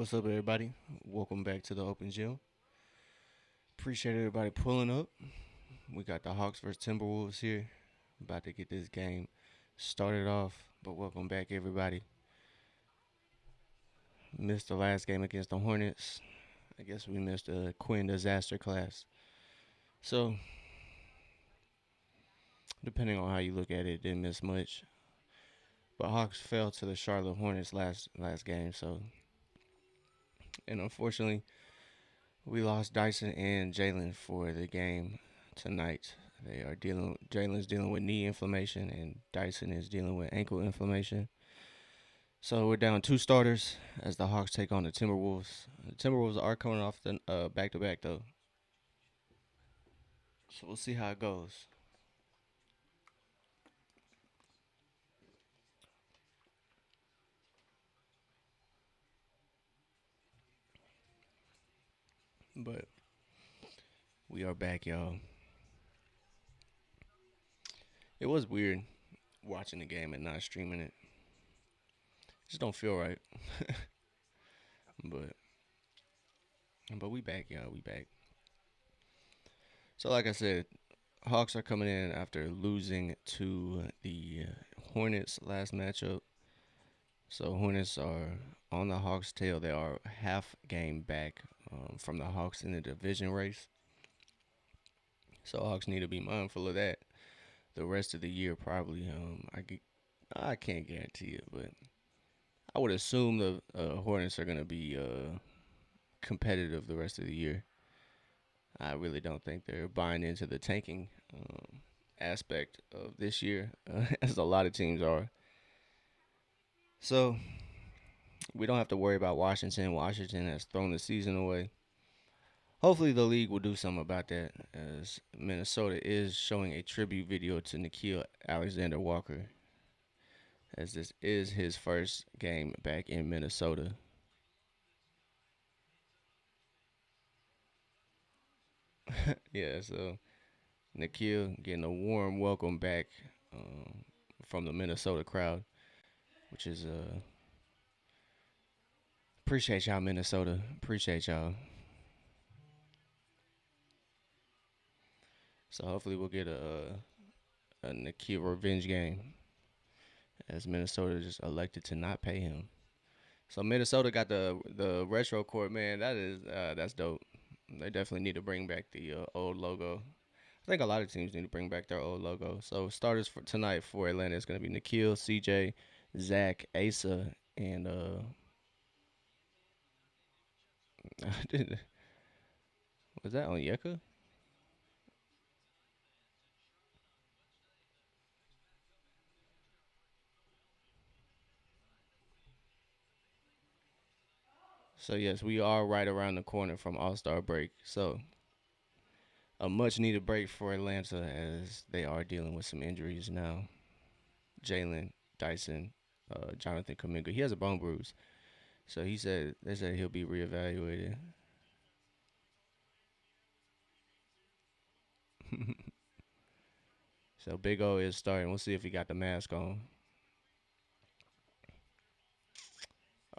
What's up, everybody? Welcome back to the Open Gym. Appreciate everybody pulling up. We got the Hawks versus Timberwolves here. About to get this game started off, but welcome back, everybody. Missed the last game against the Hornets. I guess we missed a Quinn disaster class. So, depending on how you look at it, didn't miss much. But Hawks fell to the Charlotte Hornets last game. So, and unfortunately, we lost Dyson and Jalen for the game tonight. They are dealing. Jalen's dealing with knee inflammation, and Dyson is dealing with ankle inflammation. So we're down two starters as the Hawks take on the Timberwolves. The Timberwolves are coming off the back to back though, so we'll see how it goes. But we are back, y'all. It was weird watching the game and not streaming it. Just don't feel right. but but we back, y'all. We back. So like I said, Hawks are coming in after losing to the Hornets last matchup. So Hornets are on the Hawks' tail. They are half game back from the Hawks in the division race. So Hawks need to be mindful of that. The rest of the year, probably. I can't guarantee it, but I would assume the Hornets are going to be competitive the rest of the year. I really don't think they're buying into the tanking aspect of this year, as a lot of teams are. So we don't have to worry about Washington. Washington has thrown the season away. Hopefully, the league will do something about that, as Minnesota is showing a tribute video to Nikhil Alexander Walker, as this is his first game back in Minnesota. Yeah, so Nikhil getting a warm welcome back um, from the Minnesota crowd, which is appreciate y'all, Minnesota. Appreciate y'all. So hopefully we'll get a Nikhil revenge game, as Minnesota just elected to not pay him. So Minnesota got the retro court, man. That's dope. They definitely need to bring back the old logo. I think a lot of teams need to bring back their old logo. So starters for tonight for Atlanta is going to be Nikhil, CJ, Zach, Asa, and was that Onyeka? So yes, we are right around the corner from All Star break. So a much needed break for Atlanta, as they are dealing with some injuries now. Jalen, Dyson, Jonathan Kaminga. He has a bone bruise. So they said he'll be reevaluated. So Big O is starting. We'll see if he got the mask on.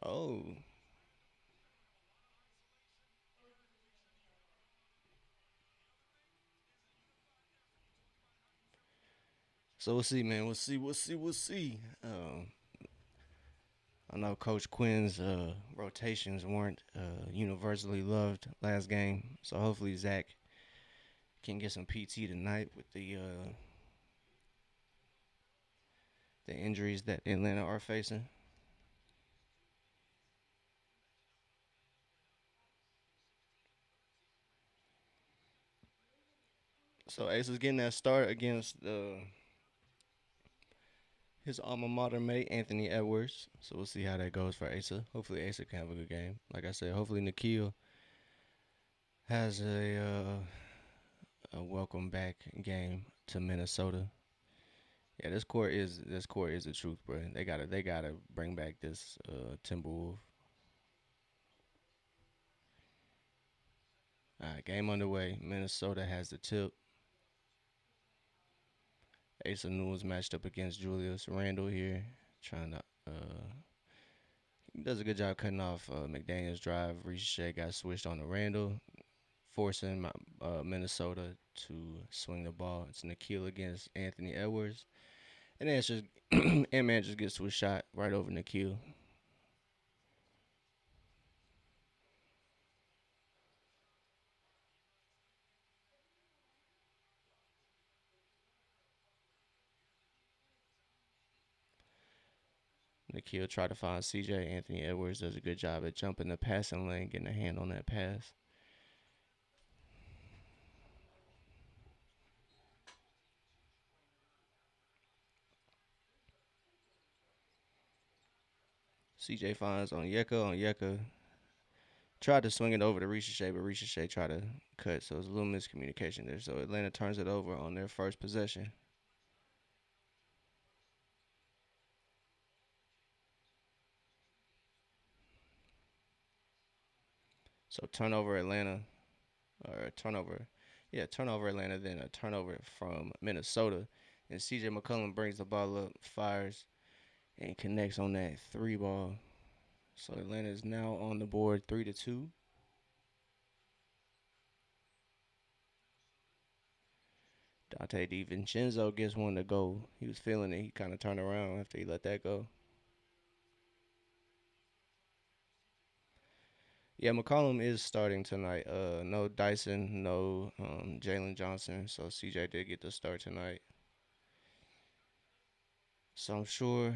Oh, so we'll see, man. We'll see. We'll see. We'll see. I know Coach Quinn's rotations weren't universally loved last game, so hopefully Zach can get some PT tonight with the injuries that Atlanta are facing. So Ace is getting that start against his alma mater mate, Anthony Edwards. So we'll see how that goes for Asa. Hopefully Asa can have a good game. Like I said, hopefully Nikhil has a welcome back game to Minnesota. Yeah, this court is the truth, bro. They gotta bring back this Timberwolf. All right, game underway. Minnesota has the tip. Asa Newell's matched up against Julius Randle here, trying to He does a good job cutting off McDaniel's drive. Ricochet got switched on to Randall, forcing Minnesota to swing the ball. It's Nikhil against Anthony Edwards. And then it's just Ant-Man just gets to a shot right over Nikhil. Nikhil tried to find CJ. Anthony Edwards does a good job at jumping the passing lane, getting a hand on that pass. CJ finds on Yeka. On Yeka tried to swing it over to Ricochet, but Ricochet tried to cut, so it was a little miscommunication there. So Atlanta turns it over on their first possession. So turnover Atlanta, or turnover, yeah, turnover Atlanta, then a turnover from Minnesota. And CJ McCollum brings the ball up, fires, and connects on that three ball. So Atlanta is now on the board 3-2. Dante DiVincenzo gets one to go. He was feeling it. He kind of turned around after he let that go. Yeah, McCollum is starting tonight. No Dyson, no Jalen Johnson. So CJ did get the start tonight. So I'm sure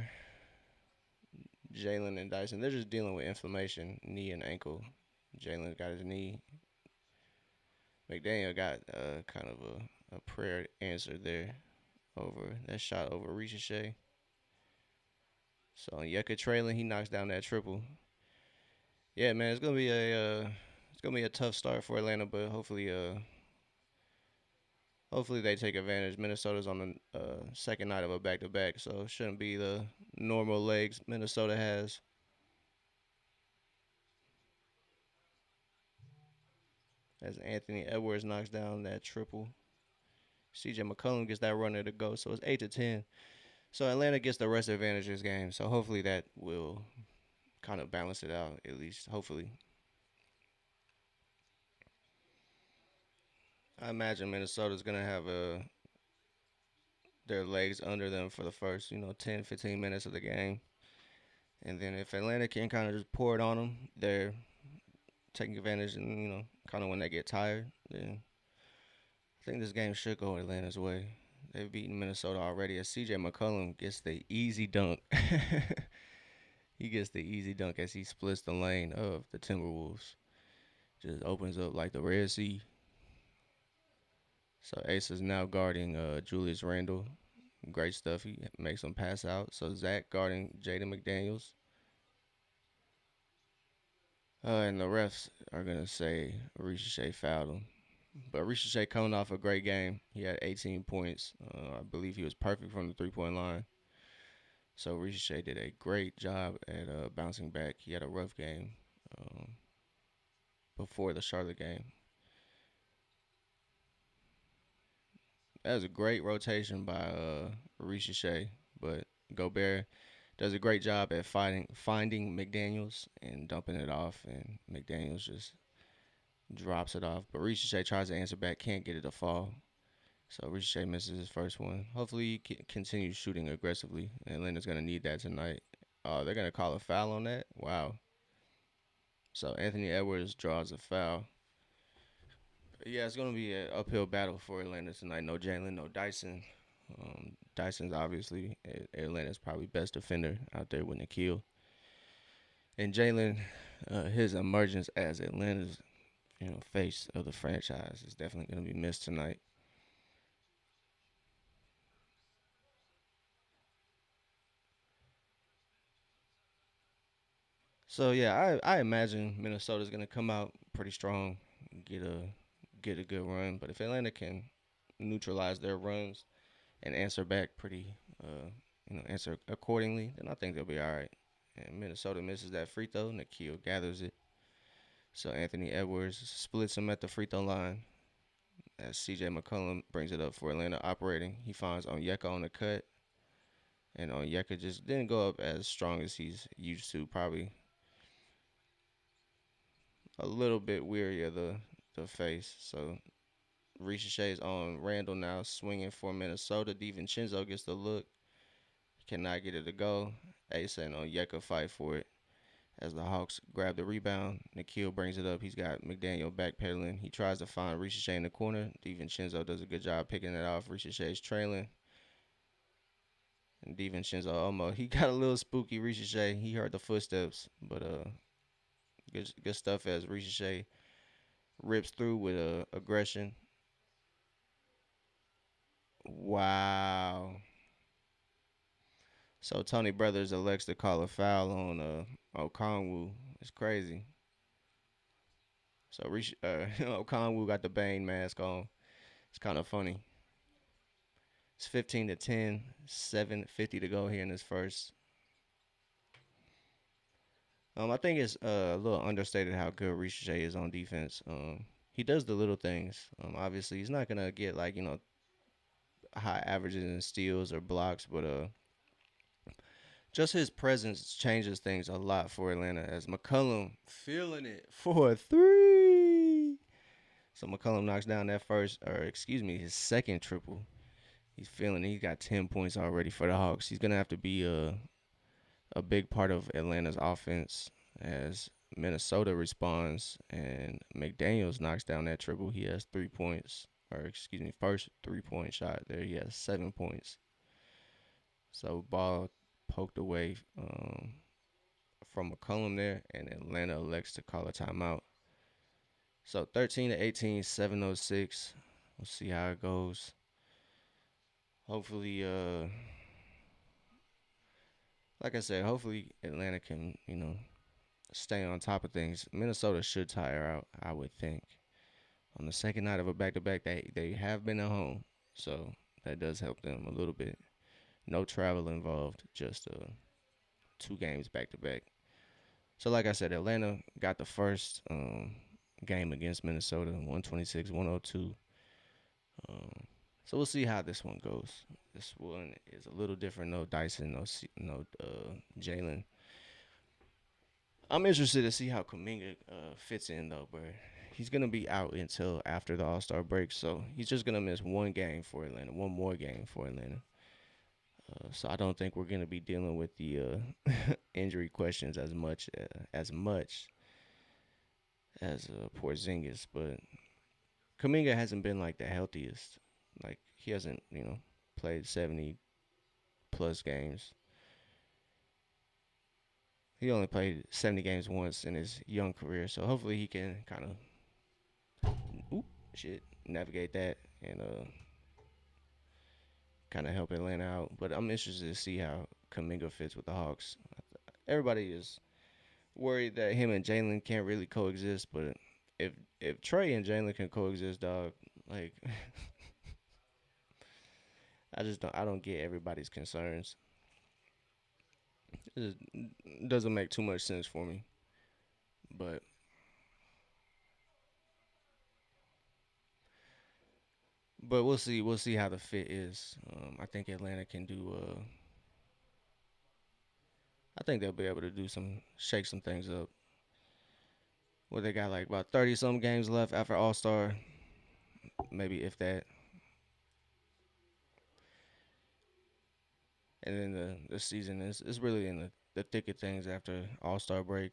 Jalen and Dyson, they're just dealing with inflammation, knee and ankle. Jalen got his knee. McDaniel got kind of a prayer answer there over that shot over Ricochet. So Yucca trailing, he knocks down that triple. Yeah, man, it's gonna be a tough start for Atlanta, but hopefully they take advantage. Minnesota's on the second night of a back to back, so it shouldn't be the normal legs Minnesota has. As Anthony Edwards knocks down that triple, CJ McCollum gets that runner to go, so it's 8-10. So Atlanta gets the rest advantage this game. So hopefully that will kind of balance it out at least. Hopefully, I imagine Minnesota's gonna have their legs under them for the first 10, 15 minutes of the game, and then if Atlanta can kind of just pour it on them, they're taking advantage, and kind of when they get tired, then I think this game should go Atlanta's way. They've beaten Minnesota already as CJ McCollum gets the easy dunk. He gets the easy dunk as he splits the lane of the Timberwolves. Just opens up like the Red Sea. So Ace is now guarding Julius Randle. Great stuff. He makes him pass out. So Zach guarding Jaden McDaniels. And the refs are going to say Ricochet fouled him. But Ricochet coming off a great game. He had 18 points. I believe he was perfect from the 3-point line. So Ricochet did a great job at bouncing back. He had a rough game um, before the Charlotte game. That was a great rotation by Ricochet, but Gobert does a great job at finding McDaniels and dumping it off, and McDaniels just drops it off. But Ricochet tries to answer back, can't get it to fall. So Ricochet misses his first one. Hopefully he continues shooting aggressively. Atlanta's going to need that tonight. Oh, they're going to call a foul on that? Wow. So Anthony Edwards draws a foul. Yeah, it's going to be an uphill battle for Atlanta tonight. No Jalen, no Dyson. Dyson's obviously Atlanta's probably best defender out there with Nikhil. And Jalen, his emergence as Atlanta's face of the franchise is definitely going to be missed tonight. So yeah, I imagine Minnesota's going to come out pretty strong, get a get a good run. But if Atlanta can neutralize their runs and answer back answer accordingly, then I think they'll be all right. And Minnesota misses that free throw. Nikhil gathers it. So Anthony Edwards splits him at the free throw line as CJ McCollum brings it up for Atlanta operating. He finds Onyeka on the cut. And Onyeka just didn't go up as strong as he's used to, probably. a little bit weary of the face. So Ricochet's on Randall now, swinging for Minnesota. DiVincenzo gets the look, cannot get it to go. Ace and Onyeka fight for it as the Hawks grab the rebound. Nikhil brings it up. He's got McDaniel backpedaling. He tries to find Ricochet in the corner. DiVincenzo does a good job picking it off. Ricochet's trailing. And DiVincenzo almost he got a little spooky. Ricochet he heard the footsteps, but good stuff as Ricochet rips through with aggression. Wow. So Tony Brothers elects to call a foul on Okongwu. It's crazy. So Okongwu got the Bane mask on. It's kind of funny. It's 15 to 10, 7:50 to go here in this first. I think it's a little understated how good Ricochet is on defense. He does the little things. Obviously, he's not gonna get like high averages in steals or blocks, but just his presence changes things a lot for Atlanta. As McCollum feeling it for a three. So McCollum knocks down that first, or excuse me, his second triple. He's feeling it. He got 10 points already for the Hawks. He's gonna have to be a big part of Atlanta's offense as Minnesota responds and McDaniels knocks down that triple. He has 3 points, or excuse me, first 3 point shot there. He has 7 points. So ball poked away from McCollum there, and Atlanta elects to call a timeout. So 13 to 18, 7:06. We'll see how it goes. Hopefully, like I said, hopefully Atlanta can, stay on top of things. Minnesota should tire out, I would think. On the second night of a back to back, they have been at home. So that does help them a little bit. No travel involved, just 2 games back to back. So like I said, Atlanta got the first game against Minnesota, 126-102. So we'll see how this one goes. This one is a little different. No Dyson, no Jalen. I'm interested to see how Kuminga fits in though, but he's gonna be out until after the All Star break, so he's just gonna miss one game for Atlanta, one more game for Atlanta. So I don't think we're gonna be dealing with the injury questions as Porzingis, but Kuminga hasn't been like the healthiest. Like he hasn't, played 70 plus games. He only played 70 games once in his young career, so hopefully he can kind of, navigate that and kind of help Atlanta out. But I'm interested to see how Kuminga fits with the Hawks. Everybody is worried that him and Jalen can't really coexist, but if if Trey and Jalen can coexist, dog, like I don't get everybody's concerns. It just doesn't make too much sense for me. But we'll see. We'll see how the fit is. I think Atlanta can do. I think they'll be able to do shake some things up. Well, they got like about 30 some games left after All Star, maybe if that. And then the season is really in the thick of things after All Star break.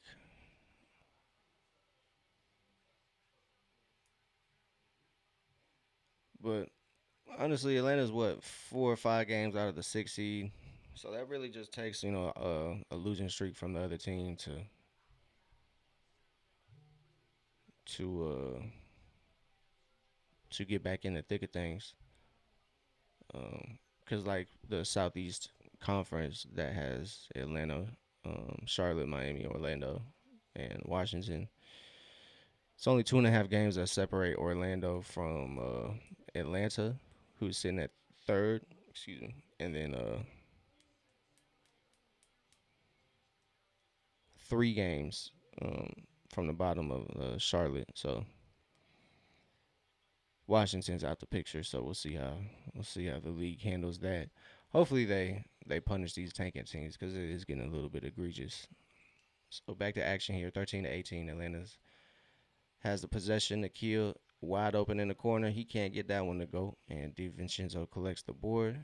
But honestly, Atlanta's what 4 or 5 games out of the 6 seed, so that really just takes a losing streak from the other team to to get back in the thick of things. Because like the Southeast Conference that has Atlanta, Charlotte, Miami, Orlando, and Washington. It's only 2.5 games that separate Orlando from Atlanta, who's sitting at third. Excuse me, and then 3 games from the bottom of Charlotte. So Washington's out the picture. So we'll see how the league handles that. Hopefully they punish these tanking teams because it is getting a little bit egregious. So back to action here. 13 to 18. Atlanta's has the possession to kill wide open in the corner. He can't get that one to go. And DiVincenzo collects the board.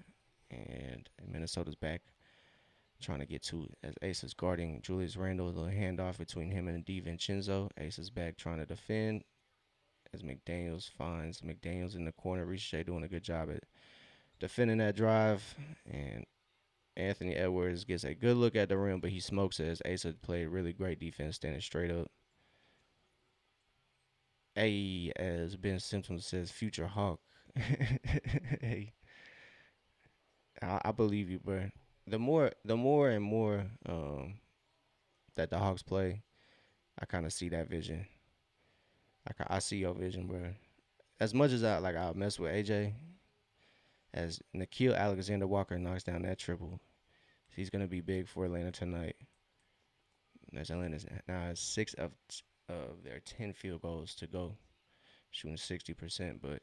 And Minnesota's back trying to get to it as Ace is guarding Julius Randle. The handoff between him and DiVincenzo. Ace is back trying to defend as McDaniels finds McDaniels in the corner. Ricochet doing a good job at defending that drive. And Anthony Edwards gets a good look at the rim, but he smokes it as Asa played really great defense standing straight up. A, as Ben Simpson says, future Hawk. Hey, I believe you, bro. The more and more that the Hawks play, I kind of see that vision. I see your vision, bro. As much as I mess with AJ, as Nikhil Alexander Walker knocks down that triple, he's gonna be big for Atlanta tonight. As Atlanta's now has six of their 10 field goals to go, shooting 60%. But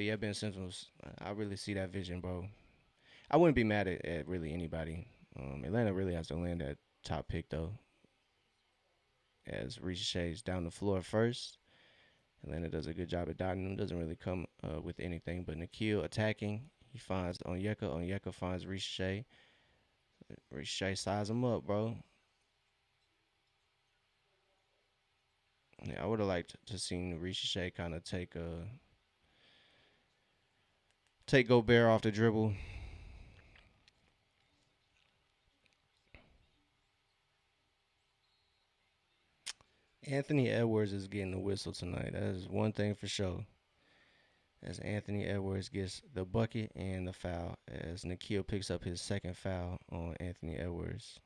yeah, Ben Simmons, I really see that vision, bro. I wouldn't be mad at really anybody. Atlanta really has to land that top pick though, as Ricochet's down the floor first. Atlanta does a good job at dotting him. Doesn't really come with anything, but Nikhil attacking. He finds Onyeka. Onyeka finds Ricochet. Ricochet size him up, bro. Yeah, I would have liked to seen Ricochet kind of take Gobert off the dribble. Anthony Edwards is getting the whistle tonight. That is one thing for sure. As Anthony Edwards gets the bucket and the foul, as Nikhil picks up his second foul on Anthony Edwards.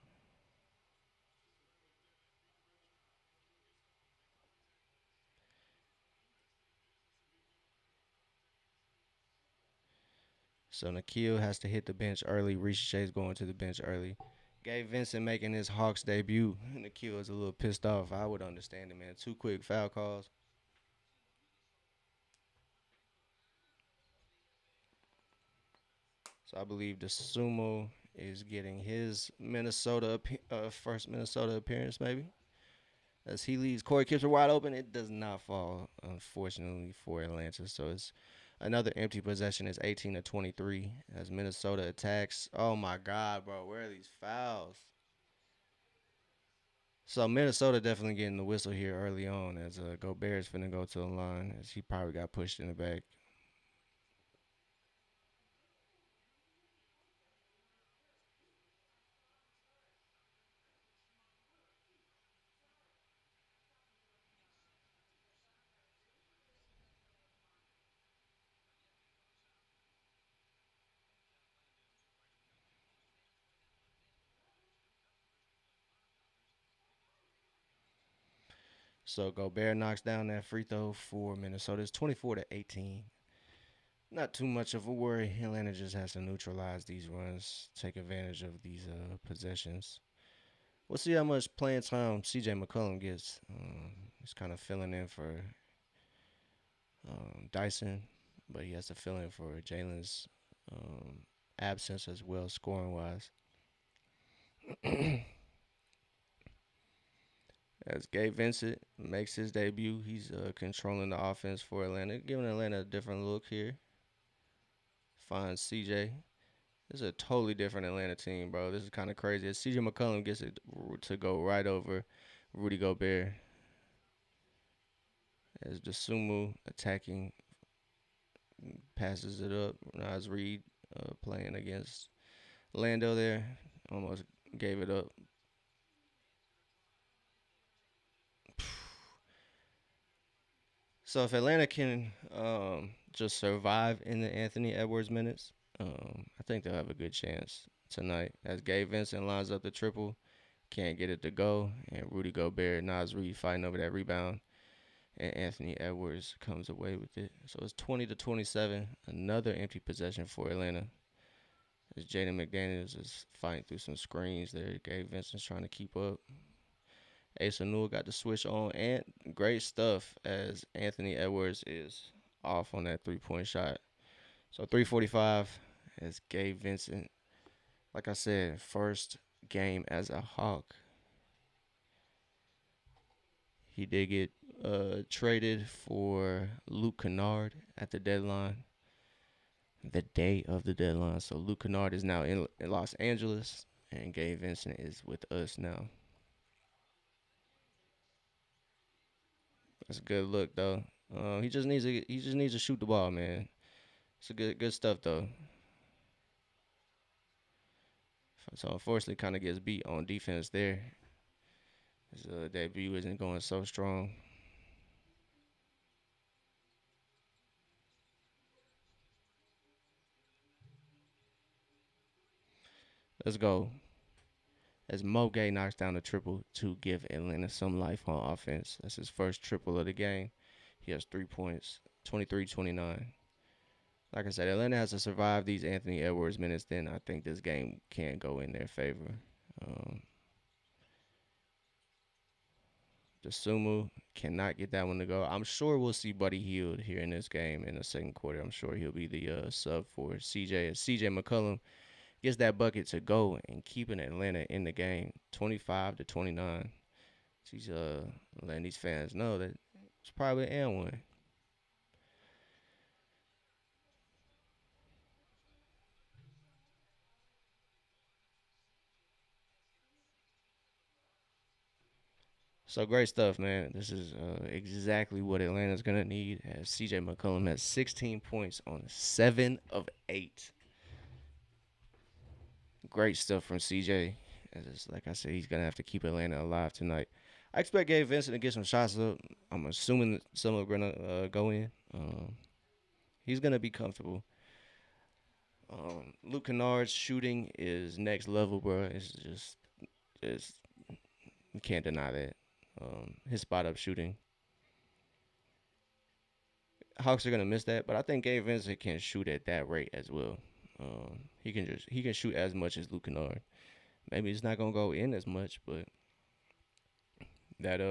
So Nikhil has to hit the bench early. Ricochet's going to the bench early. Gabe Vincent making his Hawks debut. Nikhil is a little pissed off. I would understand it, man. Two quick foul calls. So I believe the Sumo is getting his first Minnesota appearance, maybe. As he leaves, Corey Kips are wide open. It does not fall, unfortunately, for Atlanta. So it's another empty possession. It's 18 to 23 as Minnesota attacks. Oh my God, bro, where are these fouls? So Minnesota definitely getting the whistle here early on as Gobert is finna go to the line as he probably got pushed in the back. So Gobert knocks down that free throw for Minnesota. It's 24 to 18. Not too much of a worry. Atlanta just has to neutralize these runs, take advantage of these possessions. We'll see how much playing time CJ McCollum gets. He's kind of filling in for Dyson, but he has to fill in for Jalen's absence as well, scoring wise. As Gabe Vincent makes his debut, he's controlling the offense for Atlanta, giving Atlanta a different look here. Finds CJ. This is a totally different Atlanta team, bro. This is kind of crazy. As CJ McCollum gets it to go right over Rudy Gobert. As Desumu attacking, passes it up. Nas Reed playing against Lando there. Almost gave it up. So if Atlanta can just survive in the Anthony Edwards minutes, I think they'll have a good chance tonight. As Gabe Vincent lines up the triple, can't get it to go, and Rudy Gobert, Nas Reed fighting over that rebound, and Anthony Edwards comes away with it. So it's 20 to 27, another empty possession for Atlanta. As Jaden McDaniels is fighting through some screens there, Gabe Vincent's trying to keep up. Asa Newell got the switch on, and great stuff as Anthony Edwards is off on that 3-point shot. So 3:45 as Gabe Vincent, like I said, first game as a Hawk. He did get traded for Luke Kennard at the deadline, the day of the deadline. So Luke Kennard is now in Los Angeles, and Gabe Vincent is with us now. That's a good look though. He just needs to shoot the ball, man. It's a good stuff though. So unfortunately, kind of gets beat on defense there. His debut isn't going so strong. Let's go. As Mo Gay knocks down a triple to give Atlanta some life on offense. That's his first triple of the game. He has 3 points, 23-29. Like I said, Atlanta has to survive these Anthony Edwards minutes. Then I think this game can go in their favor. Um, Sumu cannot get that one to go. I'm sure we'll see Buddy Hield here in this game in the second quarter. I'm sure he'll be the sub for CJ. As CJ McCollum gets that bucket to go and keeping Atlanta in the game, 25-29. She's letting these fans know that it's probably an and one. So great stuff, man. This is exactly what Atlanta's gonna need. As CJ McCollum has 16 points on 7 of 8. Great stuff from CJ. Like I said, he's gonna have to keep Atlanta alive tonight. I expect Gabe Vincent to get some shots up. I'm assuming some are gonna go in. He's gonna be comfortable. Luke Kennard's shooting is next level, bro. It's you can't deny that. His spot up shooting, Hawks are gonna miss that, but I think Gabe Vincent can shoot at that rate as well. He can shoot as much as Luke Kennard. Maybe it's not gonna go in as much, but that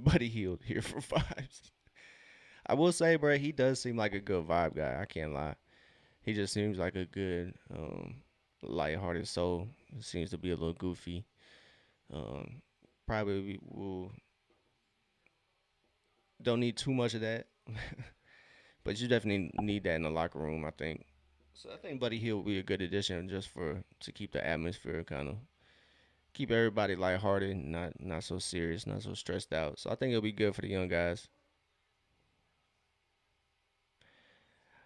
Buddy Hield here for fives. I will say, bro, he does seem like a good vibe guy. I can't lie. He just seems like a good, lighthearted soul. Seems to be a little goofy. Um, Probably will don't need too much of that, but you definitely need that in the locker room. I think. So I think Buddy Hill will be a good addition just for to keep the atmosphere kind of keep everybody lighthearted, not so serious, not so stressed out. So I think it'll be good for the young guys.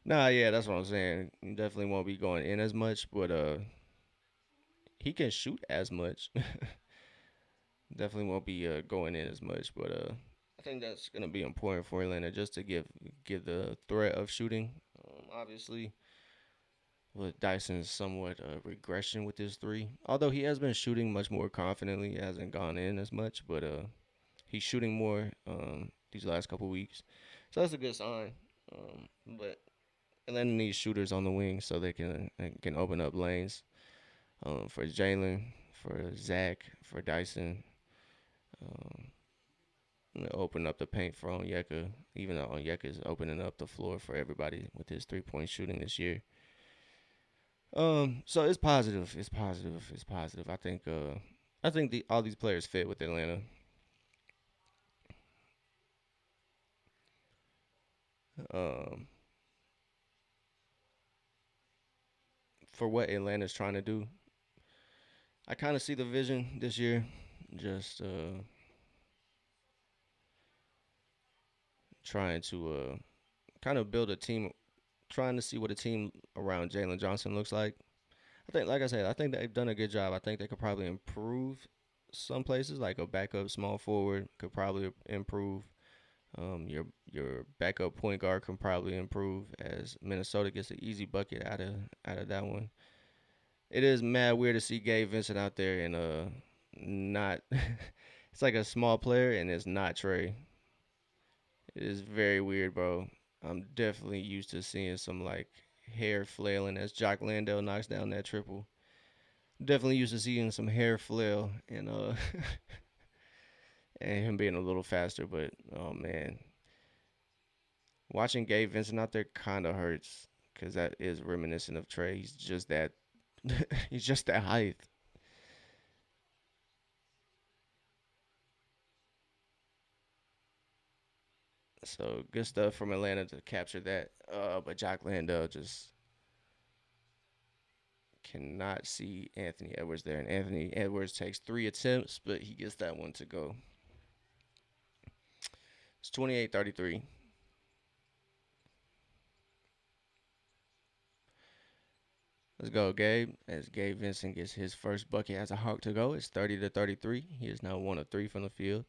Nah, yeah, that's what I'm saying. He definitely won't be going in as much, but he can shoot as much. Definitely won't be going in as much, but I think that's gonna be important for Atlanta just to give the threat of shooting. Obviously, with Dyson's somewhat regression with his three, although he has been shooting much more confidently, he hasn't gone in as much, but he's shooting more these last couple weeks, so that's a good sign. But Atlanta needs shooters on the wing so they can open up lanes for Jalen, for Zach, for Dyson. Um, Open up the paint for Onyeka, even though Onyeka is opening up the floor for everybody with his 3 point shooting this year. So it's positive. It's positive. It's positive. I think all these players fit with Atlanta. Um, for what Atlanta's trying to do, I kind of see the vision this year. Just trying to kind of build a team, trying to see what a team around Jalen Johnson looks like. Like I said, I think they've done a good job. I think they could probably improve some places, like a backup small forward could probably improve. Your backup point guard can probably improve as Minnesota gets an easy bucket out of that one. It is mad weird to see Gabe Vincent out there and not. It's like a small player and it's not Trey. It is very weird, bro. I'm definitely used to seeing some like hair flailing as Jock Landale knocks down that triple. Definitely used to seeing some hair flail and and him being a little faster, but oh man, watching Gabe Vincent out there kind of hurts because that is reminiscent of Trey. He's just that he's just that height. So good stuff from Atlanta to capture that. But Jock Landale just cannot see Anthony Edwards there. And Anthony Edwards takes 3 attempts, but he gets that one to go. It's 28-33. Let's go, Gabe. As Gabe Vincent gets his first bucket as a Hawk to go, it's 30-33. He is now 1 of 3 from the field.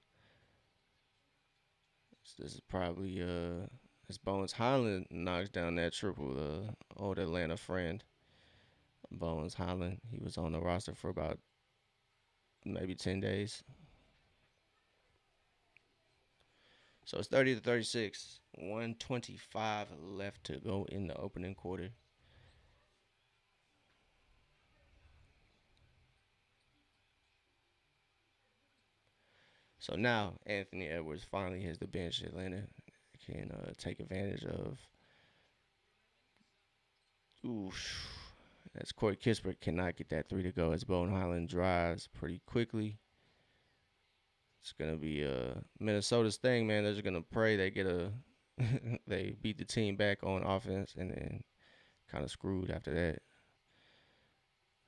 So this is probably as Bones Highland knocks down that triple, the old Atlanta friend. Bones Highland. He was on the roster for about maybe 10 days. So it's 30-36. 125 left to go in the opening quarter. So now Anthony Edwards finally has the bench. Atlanta can take advantage of. Oof. As Corey Kispert cannot get that three to go as Bone Highland drives pretty quickly. It's gonna be Minnesota's thing, man. They're just gonna pray they get a they beat the team back on offense and then kind of screwed after that.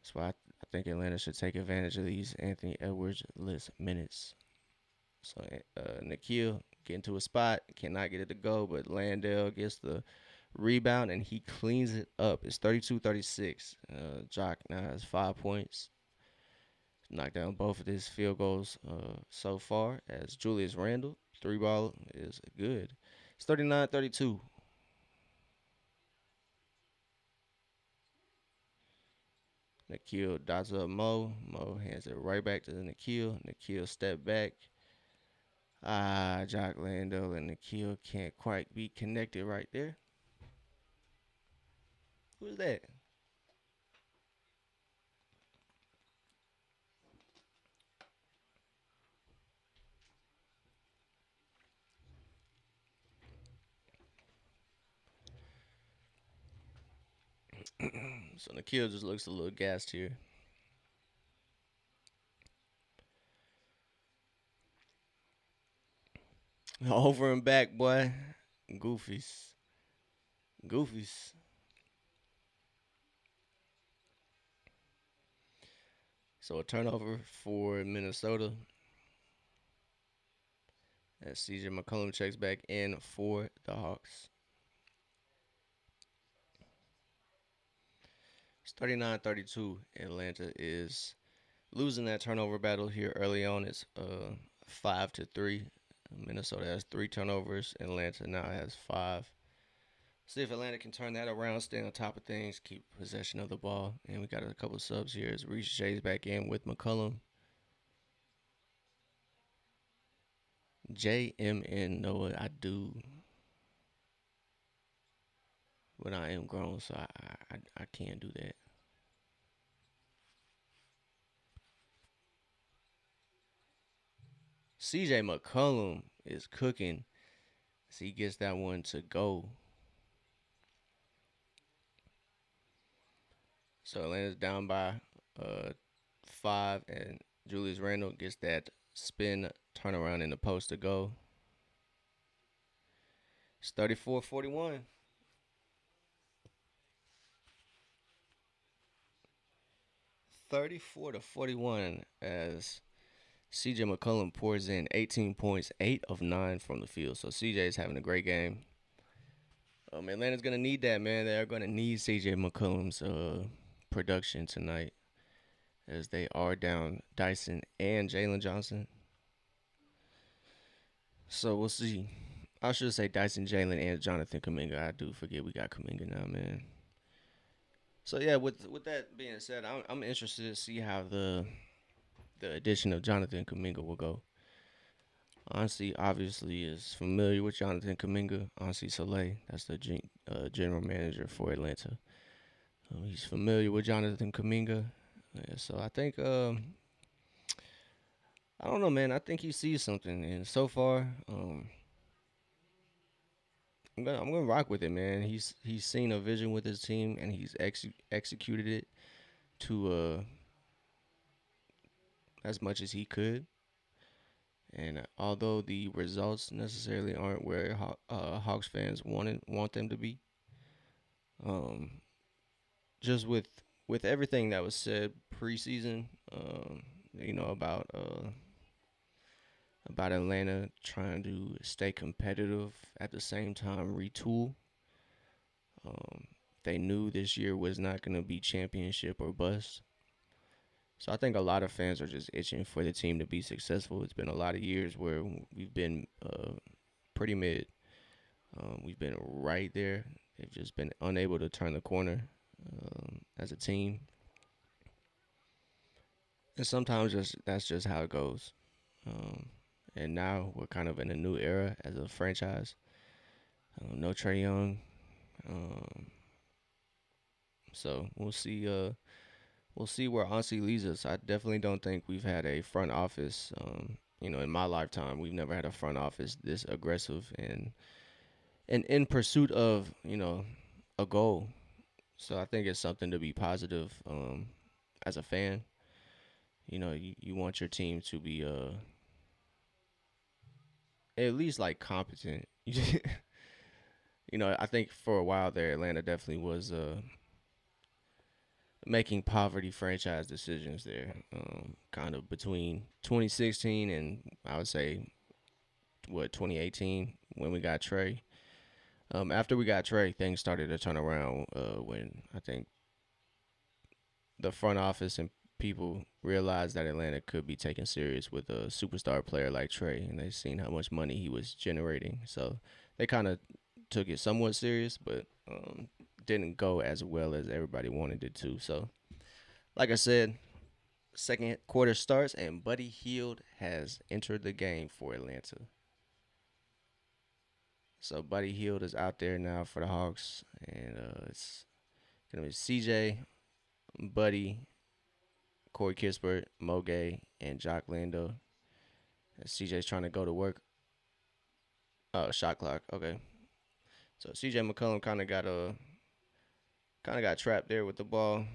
That's why I think Atlanta should take advantage of these Anthony Edwards list minutes. So Nikhil get into a spot, cannot get it to go, but Landale gets the rebound and he cleans it up. It's 32-36. Jock now has 5 points. Knocked down both of his field goals so far as Julius Randle. Three ball is good. It's 39-32. Nikhil dots up Mo. Mo hands it right back to Nikhil. Nikhil step back. Jock Landale and Nikhil can't quite be connected right there. Who's that? So Nikhil just looks a little gassed here. Over and back, boy. Goofies. Goofies. So a turnover for Minnesota as CJ McCollum checks back in for the Hawks. It's 39-32. Atlanta is losing that turnover battle here early on. It's 5-3. Minnesota has 3 turnovers. Atlanta now has 5. See if Atlanta can turn that around, stay on top of things, keep possession of the ball. And we got a couple of subs here as Reese J's back in with McCollum. JMN Noah, I do, but I am grown, so I can't do that. CJ McCollum is cooking, so he gets that one to go. So Atlanta's down by 5, and Julius Randle gets that spin turnaround in the post to go. It's 34-41. 34-41 as CJ McCollum pours in 18 points, 8 of 9 from the field. So CJ is having a great game. Atlanta's gonna need that, man. They're gonna need CJ McCollum's production tonight, as they are down Dyson and Jalen Johnson. So we'll see. I should say Dyson, Jalen, and Jonathan Kuminga. I do forget we got Kuminga now, man. So yeah, with that being said, I'm interested to see how the addition of Jonathan Kuminga will go. Honestly, obviously, is familiar with Jonathan Kuminga. Honestly, Soleil, that's the general manager for Atlanta. He's familiar with Jonathan Kuminga. Yeah, so I think, I don't know, man. I think he sees something. And so far, I'm gonna rock with it, man. He's seen a vision with his team, and he's executed it to as much as he could. And although the results necessarily aren't where Hawks fans want them to be, um, just with everything that was said preseason, about Atlanta trying to stay competitive at the same time retool. Um, they knew this year was not going to be championship or bust. So I think a lot of fans are just itching for the team to be successful. It's been a lot of years where we've been pretty mid. We've been right there. They've just been unable to turn the corner as a team, and sometimes just that's just how it goes. Um, and now we're kind of in a new era as a franchise. No Trey Young, um, so we'll see where Ansi leads us. I definitely don't think we've had a front office. In my lifetime, we've never had a front office this aggressive and in pursuit of a goal. So I think it's something to be positive as a fan. You want your team to be at least like competent. I think for a while there, Atlanta definitely was making poverty franchise decisions there, kind of between 2016 and I would say 2018 when we got Trey. After we got Trey, things started to turn around when I think the front office and people realized that Atlanta could be taken serious with a superstar player like Trey, and they seen how much money he was generating. So they kind of took it somewhat serious, but didn't go as well as everybody wanted it to. So, like I said, second quarter starts and Buddy Hield has entered the game for Atlanta. So Buddy Hield is out there now for the Hawks, and it's gonna be CJ, Buddy, Corey Kispert, Moge, and Jock Lando. CJ's trying to go to work. Oh, shot clock. Okay. So CJ McCollum kind of got trapped there with the ball,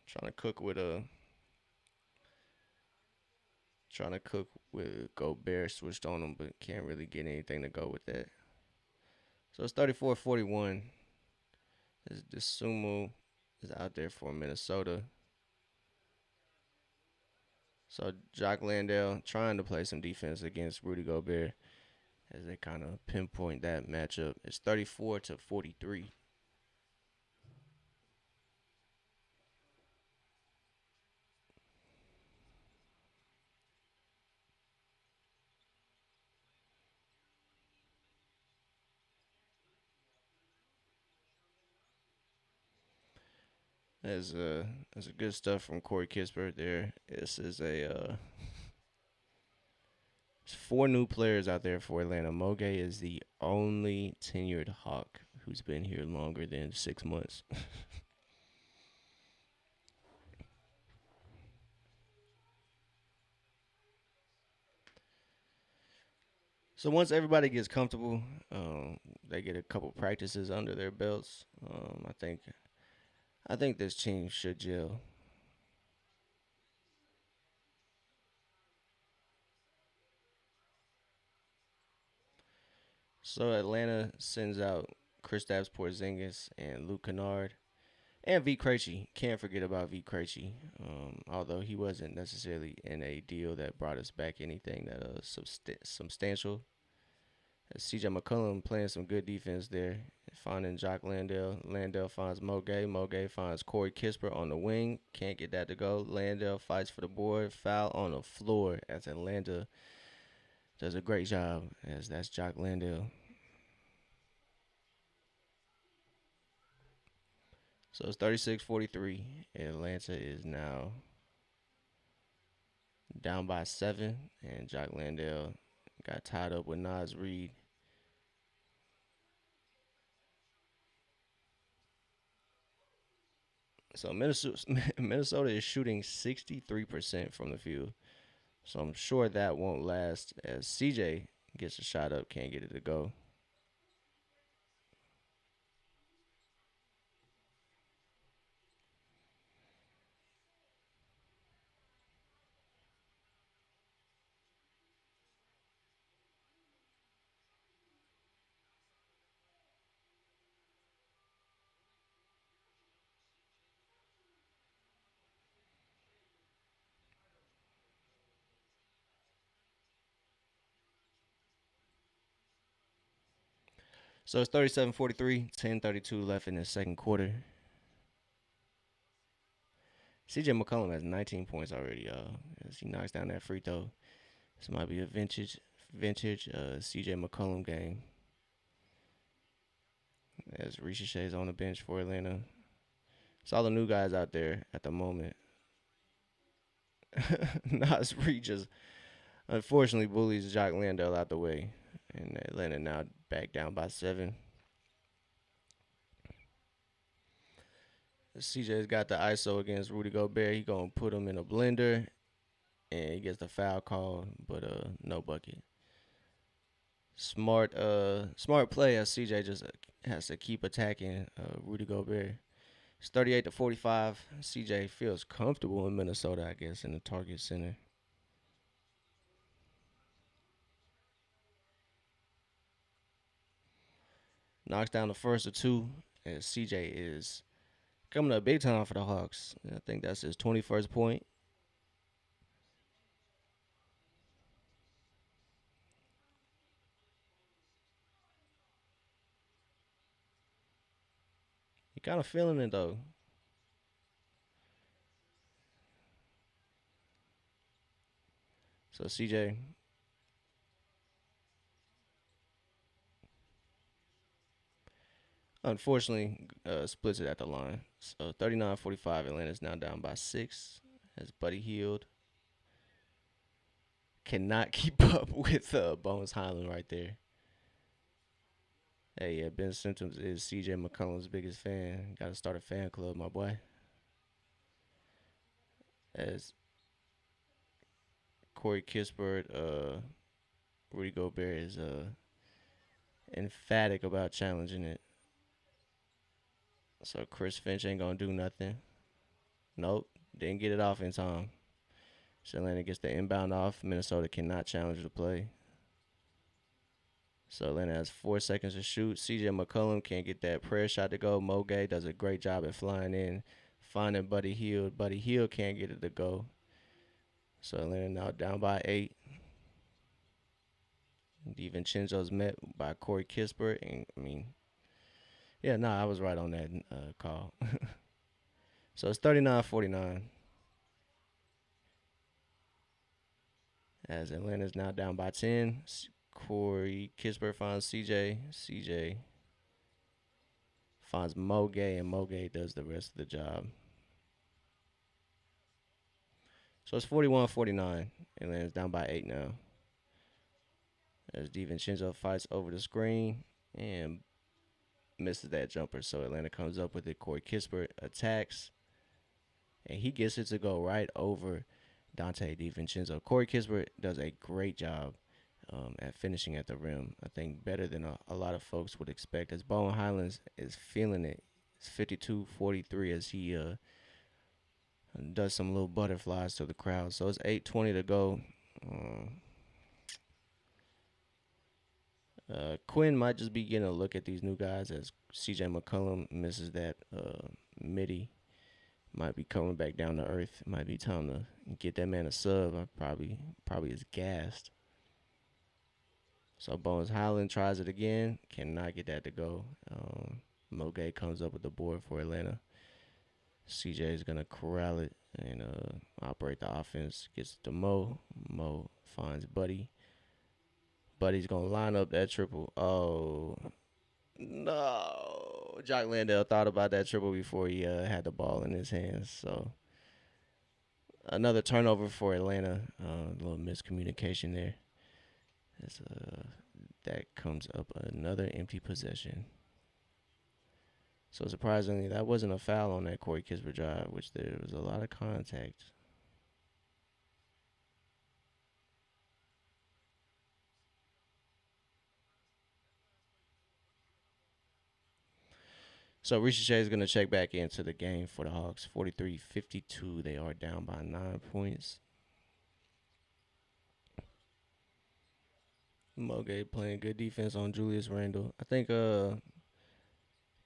trying to cook with a trying to cook with Gobert switched on him, but can't really get anything to go with that. So it's 34-41. This Sumo is out there for Minnesota. So Jock Landale trying to play some defense against Rudy Gobert as they kind of pinpoint that matchup. It's 34-43. There's a good stuff from Corey Kispert there. This is four new players out there for Atlanta. Moge is the only tenured Hawk who's been here longer than 6 months. So once everybody gets comfortable, they get a couple practices under their belts. I think this team should gel. So Atlanta sends out Kristaps Porzingis and Luke Kennard and V Krejci. Can't forget about V Krejci. Although he wasn't necessarily in a deal that brought us back anything that substantial. CJ McCollum playing some good defense there. Finding Jock Landale. Landale finds Moge. Moge finds Corey Kispert on the wing. Can't get that to go. Landale fights for the board. Foul on the floor as Atlanta does a great job as that's Jock Landale. So it's 36-43. Atlanta is now down by 7. And Jock Landale got tied up with Nas Reed. So Minnesota is shooting 63% from the field. So I'm sure that won't last as CJ gets a shot up, can't get it to go. So it's 37-43, 10:32 left in the second quarter. CJ McCollum has 19 points already, y'all. As he knocks down that free throw. This might be a vintage CJ McCollum game. As Ricochet's on the bench for Atlanta. It's all the new guys out there at the moment. Nas Reed just unfortunately bullies Jock Landale out the way. And Atlanta now back down by 7. CJ's got the ISO against Rudy Gobert. He gonna put him in a blender, and he gets the foul call, but no bucket. Smart play as CJ just has to keep attacking Rudy Gobert. It's 38-45. CJ feels comfortable in Minnesota, I guess, in the Target Center. Knocks down the first of two, as CJ is coming up big time for the Hawks. I think that's his 21st point. He kind of feeling it though. So CJ, unfortunately, splits it at the line. So 39-45, Atlanta's now down by 6. As Buddy Hield cannot keep up with Bones Highland right there. Hey, yeah, Ben Simmons is CJ McCollum's biggest fan. Got to start a fan club, my boy. As Corey Kispert, Rudy Gobert is emphatic about challenging it. So Chris Finch ain't gonna do nothing. Nope, didn't get it off in time. So Atlanta gets the inbound off. Minnesota cannot challenge the play. So Atlanta has 4 seconds to shoot. CJ McCollum can't get that prayer shot to go. Moge does a great job at flying in, finding Buddy Hield. Buddy Hield can't get it to go. So Atlanta now down by 8. DiVincenzo's met by Corey Kispert. And I mean, yeah, nah, I was right on that call. So it's 39-49 as Atlanta's now down by 10. Corey Kispert finds CJ. CJ finds Moge, and Moge does the rest of the job. So it's 41-49. Atlanta's down by 8 now. As DiVincenzo fights over the screen and misses that jumper. So Atlanta comes up with it. Corey Kispert attacks, and he gets it to go right over Dante DiVincenzo. Corey Kispert does a great job at finishing at the rim. I think better than a lot of folks would expect. As Bowen Highlands is feeling it. It's 52-43 as he does some little butterflies to the crowd. So it's 8:20 to go. Quinn might just be getting a look at these new guys as CJ McCollum misses that midi. Might be coming back down to earth. It might be time to get that man a sub. I probably is gassed. So Bones Highland tries it again. Cannot get that to go. Moge comes up with the board for Atlanta. CJ is gonna corral it and operate the offense. Gets to Mo. Mo finds Buddy. Buddy's gonna line up that triple. Oh no! Jock Landale thought about that triple before he had the ball in his hands. So another turnover for Atlanta. A little miscommunication there. As, that comes up another empty possession. So surprisingly, that wasn't a foul on that Corey Kispert drive, which there was a lot of contact. So Ricochet is going to check back into the game for the Hawks. 43-52. They are down by 9 points. Moge playing good defense on Julius Randle. I think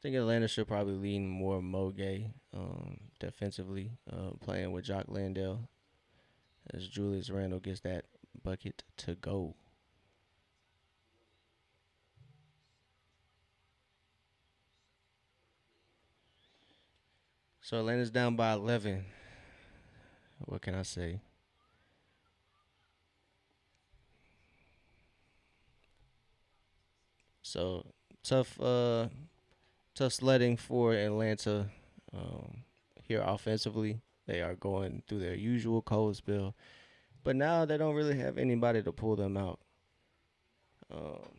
Atlanta should probably lean more Moge defensively, playing with Jock Landale as Julius Randle gets that bucket to go. So Atlanta's down by 11. What can I say? So tough, tough sledding for Atlanta um, here offensively. They are going through their usual cold spell, but now they don't really have anybody to pull them out. Um,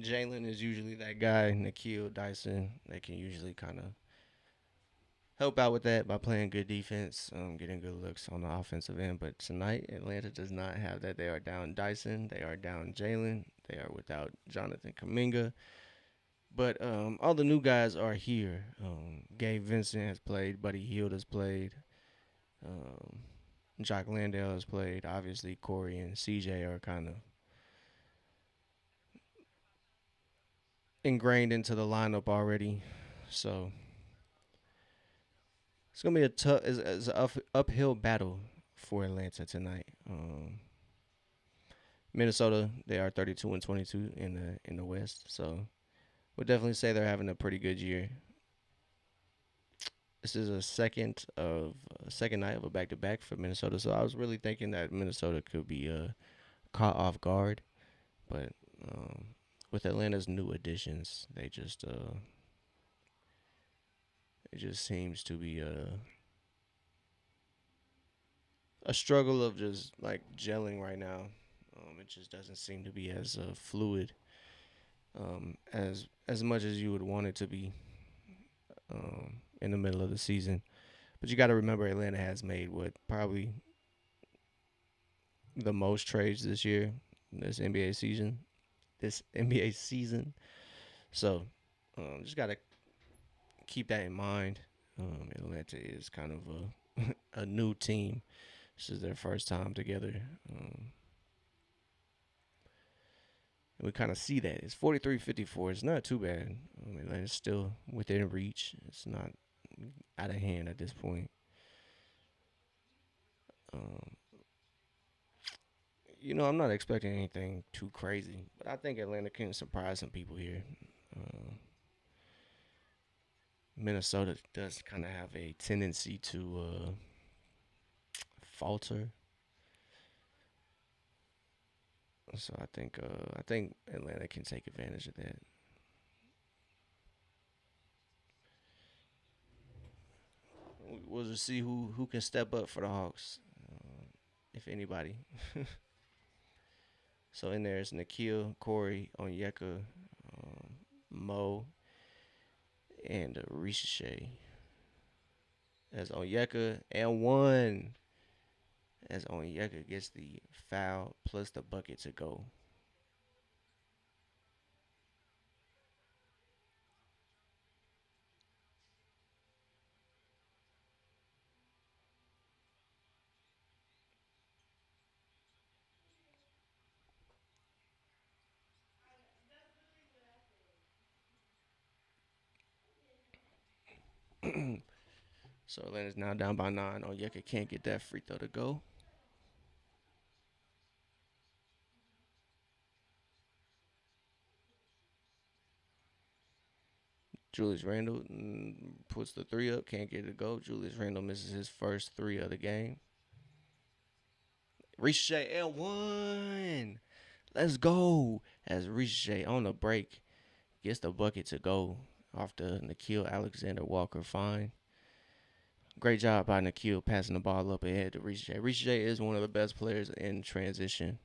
Jalen is usually that guy. Nikhil Dyson, they can usually kind of help out with that by playing good defense, getting good looks on the offensive end. But tonight, Atlanta does not have that. They are down Dyson. They are down Jalen. They are without Jonathan Kaminga. But all the new guys are here. Gabe Vincent has played. Buddy Hield has played. Um, Jock Landale has played. Obviously, Corey and CJ are kind of ingrained into the lineup already. So it's gonna be a tough, it's an uphill battle for Atlanta tonight. Minnesota, they are 32-22 in the West, so we'll definitely say they're having a pretty good year. This is a second night of a back to back for Minnesota, so I was really thinking that Minnesota could be caught off guard, but um, with Atlanta's new additions, it just seems to be a struggle of just like gelling right now. It just doesn't seem to be as fluid as much as you would want it to be in the middle of the season. But you got to remember, Atlanta has made what probably the most trades this year, this NBA season, this NBA season. So just got to keep that in mind. Atlanta is kind of a new team. This is their first time together. And we kind of see that. It's 43-54. It's not too bad. It's still within reach. It's not out of hand at this point. Um, I'm not expecting anything too crazy, but I think Atlanta can surprise some people here. Uh, Minnesota does kind of have a tendency to falter, so I think Atlanta can take advantage of that. We'll just see who can step up for the Hawks, if anybody. So in there is Nikhil, Corey, Onyeka, Mo, and Ricochet. As Onyeka and one. As Onyeka gets the foul plus the bucket to go. So Atlanta's now down by 9. Onyeka can't get that free throw to go. Julius Randle puts the three up, can't get it to go. Julius Randle misses his first three of the game. Ricochet and one. Let's go. As Ricochet on the break gets the bucket to go off the Nikhil Alexander Walker fine. Great job by Nikhil passing the ball up ahead to Ricochet. Ricochet is one of the best players in transition.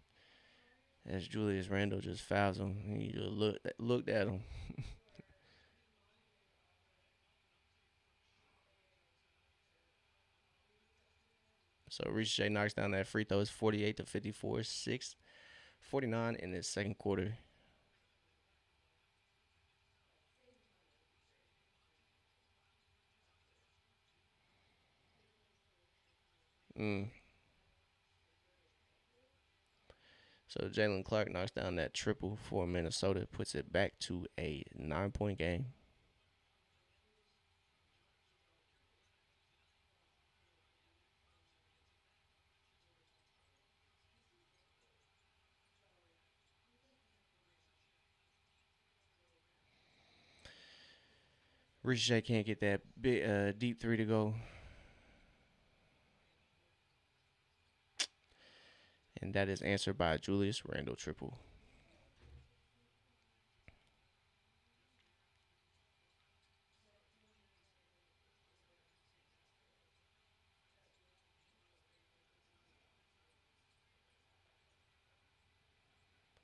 As Julius Randle just fouls him, he just looked at him. So Ricochet knocks down that free throw. It's 48-54, 6:49 in the second quarter. Mm. So Jalen Clark knocks down that triple for Minnesota, puts it back to a 9-point game. Ricochet can't get that big deep three to go, and that is answered by Julius Randle triple.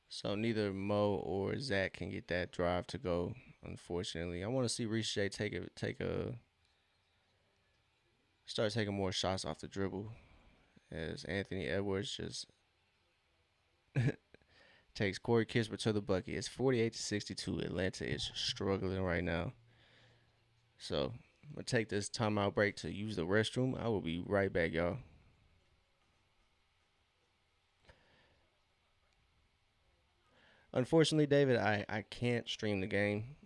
So neither Mo or Zach can get that drive to go. Unfortunately, I want to see Ricochet start taking more shots off the dribble as Anthony Edwards just takes Corey Kispert to the bucket. It's 48-62. Atlanta is struggling right now. So I'm gonna take this timeout break to use the restroom. I will be right back, y'all. Unfortunately, David, I can't stream the game.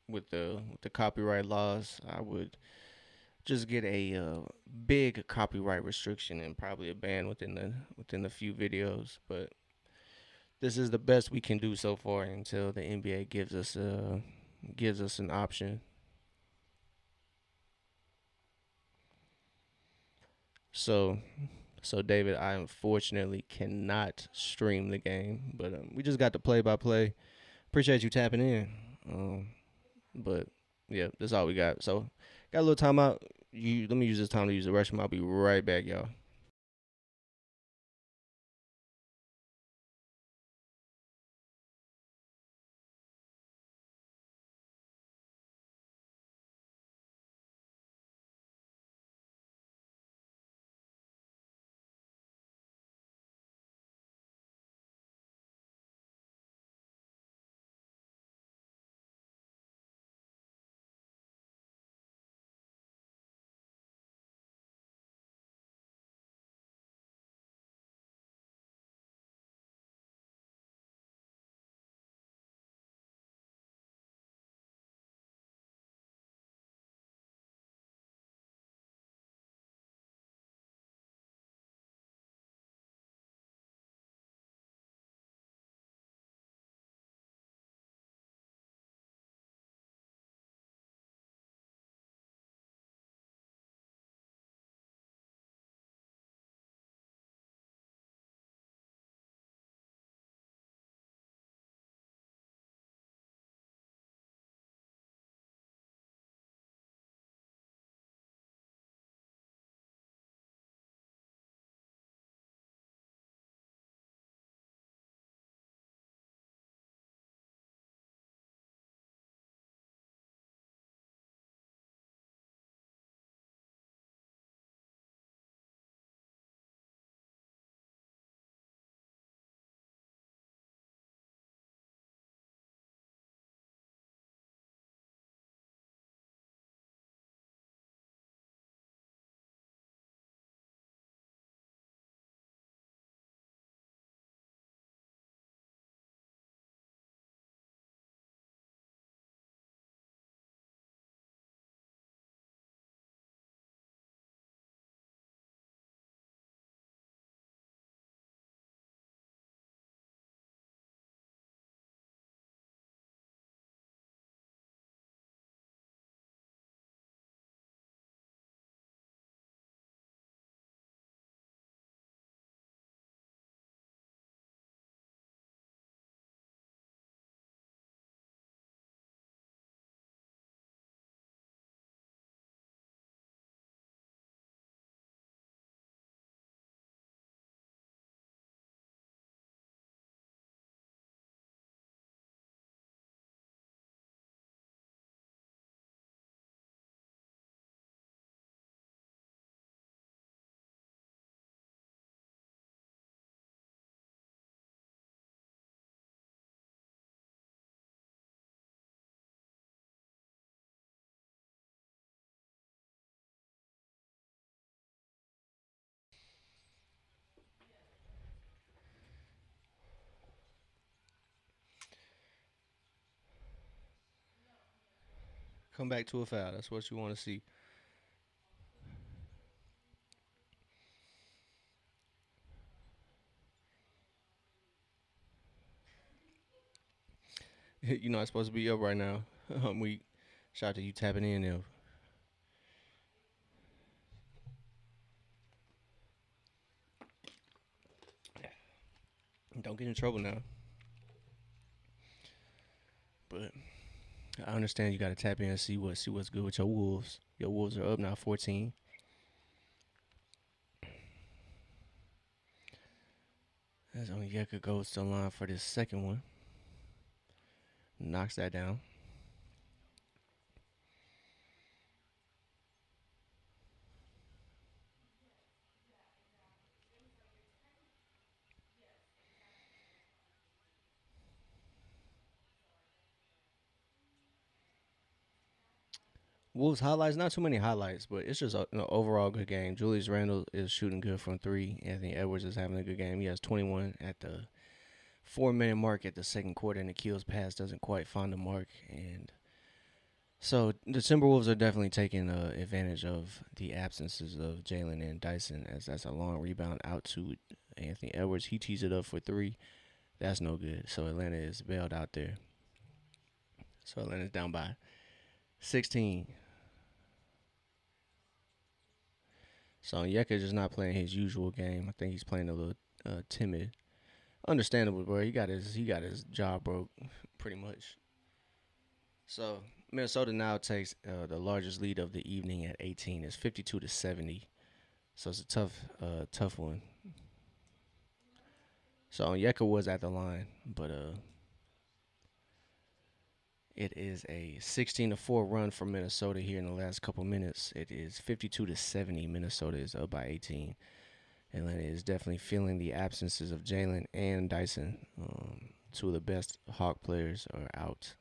With the copyright laws, I would just get a big copyright restriction and probably a ban within the few videos. But this is the best we can do so far until the NBA gives us an option. So so David, I unfortunately cannot stream the game, but we just got the play by play. Appreciate you tapping in. Um, but yeah, that's all we got. So got a little timeout. Let me use this time to use the restroom. I'll be right back, y'all. Come back to a foul. That's what you want to see. You're not supposed to be up right now. We Shout out to you tapping in there. Don't get in trouble now. But I understand you got to tap in and see what's good with your Wolves. Your Wolves are up now, 14. As Onyeka goes to the line for this second one, knocks that down. Wolves highlights, not too many highlights, but it's just an overall good game. Julius Randle is shooting good from three. Anthony Edwards is having a good game. He has 21 at the 4 minute mark at the second quarter, and the Keels pass doesn't quite find the mark. And so the Timberwolves are definitely taking advantage of the absences of Jalen and Dyson, as that's a long rebound out to Anthony Edwards. He tees it up for three. That's no good. So Atlanta is bailed out there. So Atlanta's down by 16. So Yeka just not playing his usual game. I think he's playing a little timid. Understandable, bro. He got his job broke, pretty much. So Minnesota now takes the largest lead of the evening at 18. It's 52-70. So it's a tough one. So Onyeka was at the line, but it is a 16-4 run for Minnesota here in the last couple minutes. It is 52-70. Minnesota is up by 18. Atlanta is definitely feeling the absences of Jalen and Dyson. Two of the best Hawk players are out.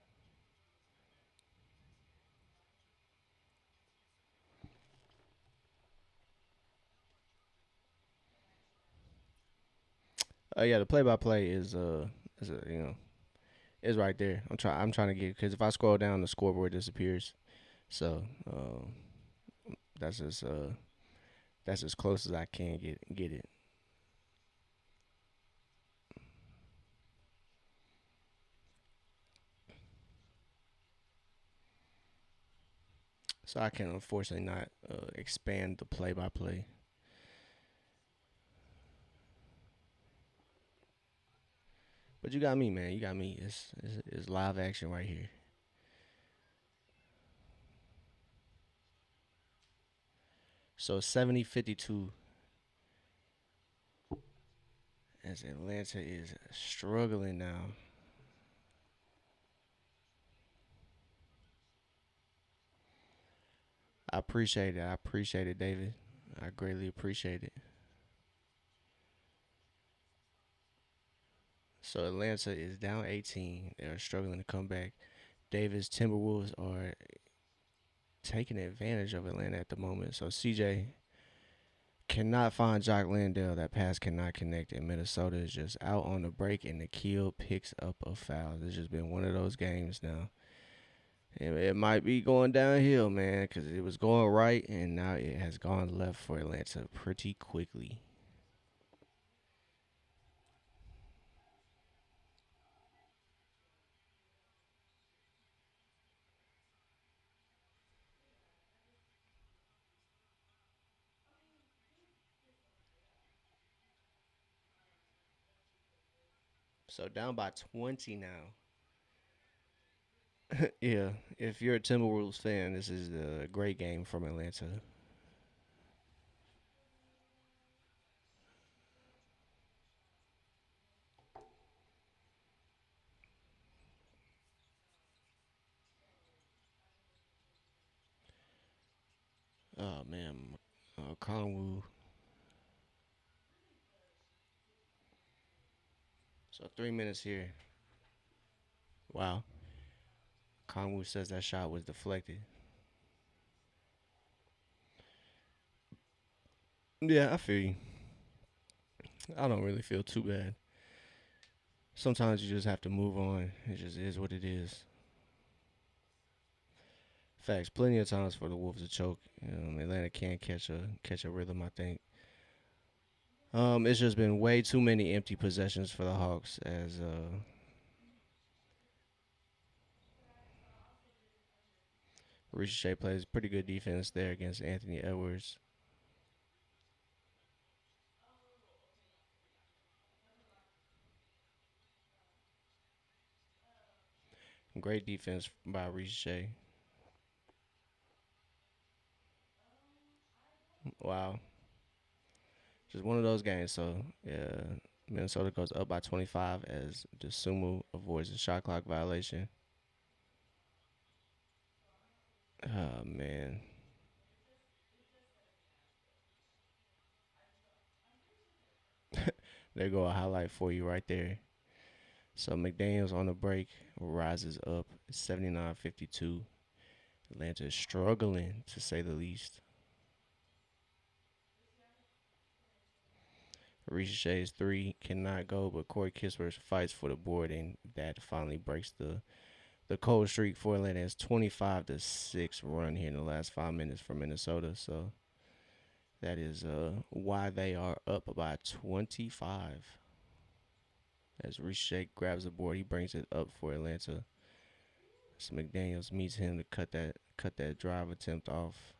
Yeah, the play-by-play is right there. I'm trying to get, because if I scroll down, the scoreboard disappears. So that's as that's as close as I can get it. So I can unfortunately not expand the play-by-play. But you got me, man. You got me. It's live action right here. So 70-52 as Atlanta is struggling now. I appreciate it. I appreciate it, David. I greatly appreciate it. So Atlanta is down 18. They're struggling to come back. Davis Timberwolves are taking advantage of Atlanta at the moment. So CJ cannot find Jock Landale. That pass cannot connect, and Minnesota is just out on the break, and the Nikhil picks up a foul. It's just been one of those games now. It might be going downhill, man, because it was going right, and now it has gone left for Atlanta pretty quickly. So down by 20 now. Yeah, if you're a Timberwolves fan, this is a great game from Atlanta. Oh man, Kongwu. So 3 minutes here. Wow, Kongwu says that shot was deflected. Yeah, I feel you. I don't really feel too bad. Sometimes you just have to move on. It just is what it is. Facts. Plenty of times for the Wolves to choke. Atlanta can't catch a rhythm. I think. It's just been way too many empty possessions for the Hawks. As Ricochet plays pretty good defense there against Anthony Edwards. Great defense by Ricochet. Wow. Just one of those games. So, yeah, Minnesota goes up by 25 as Sumu avoids a shot clock violation. Oh, man. There go a highlight for you right there. So McDaniels on the break rises up 79-52. Atlanta is struggling to say the least. Ricochet's three cannot go, but Corey Kispert fights for the board, and that finally breaks the cold streak for Atlanta. It's 25-6 run here in the last 5 minutes for Minnesota. So that is why they are up by 25. As Ricochet grabs the board, he brings it up for Atlanta. So McDaniels meets him to cut that drive attempt off.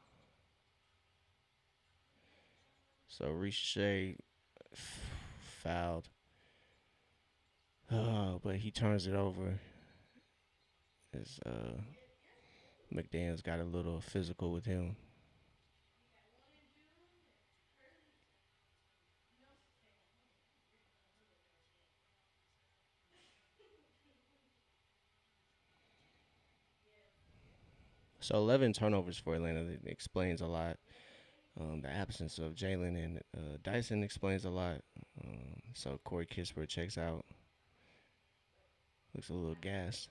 So Ricochet fouled, but he turns it over as McDaniels got a little physical with him. So 11 turnovers for Atlanta that explains a lot. The absence of Jalen and Dyson explains a lot. So Corey Kispert checks out. Looks a little gassed.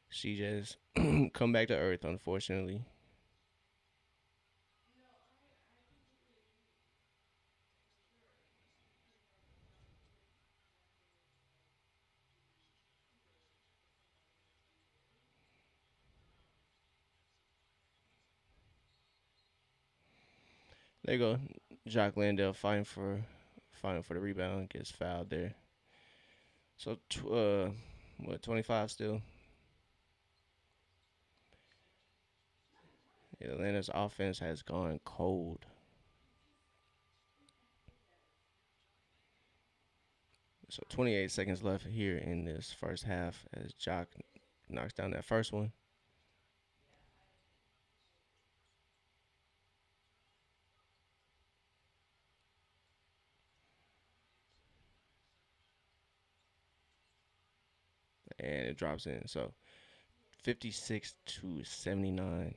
She just come back to earth, unfortunately. There you go. Jock Landale fighting for the rebound, gets fouled there. So what 25 still? Atlanta's offense has gone cold. So 28 seconds left here in this first half as Jock knocks down that first one and it drops in. So 56-79.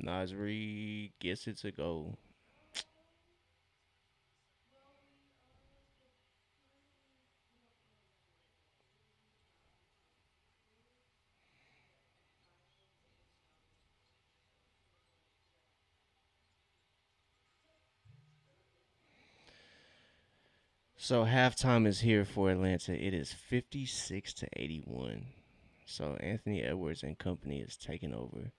Nasri gets it to go. So halftime is here for Atlanta. It is 56-81. So Anthony Edwards and company is taking over.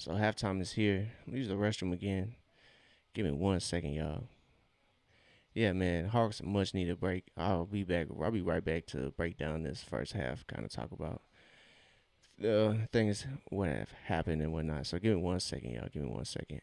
So halftime is here. Let me use the restroom again. Give me 1 second, y'all. Yeah, man, Hawks much needed break. I'll be back. I'll be right back to break down this first half, kind of talk about the things what have happened and whatnot. So give me 1 second, y'all. Give me 1 second.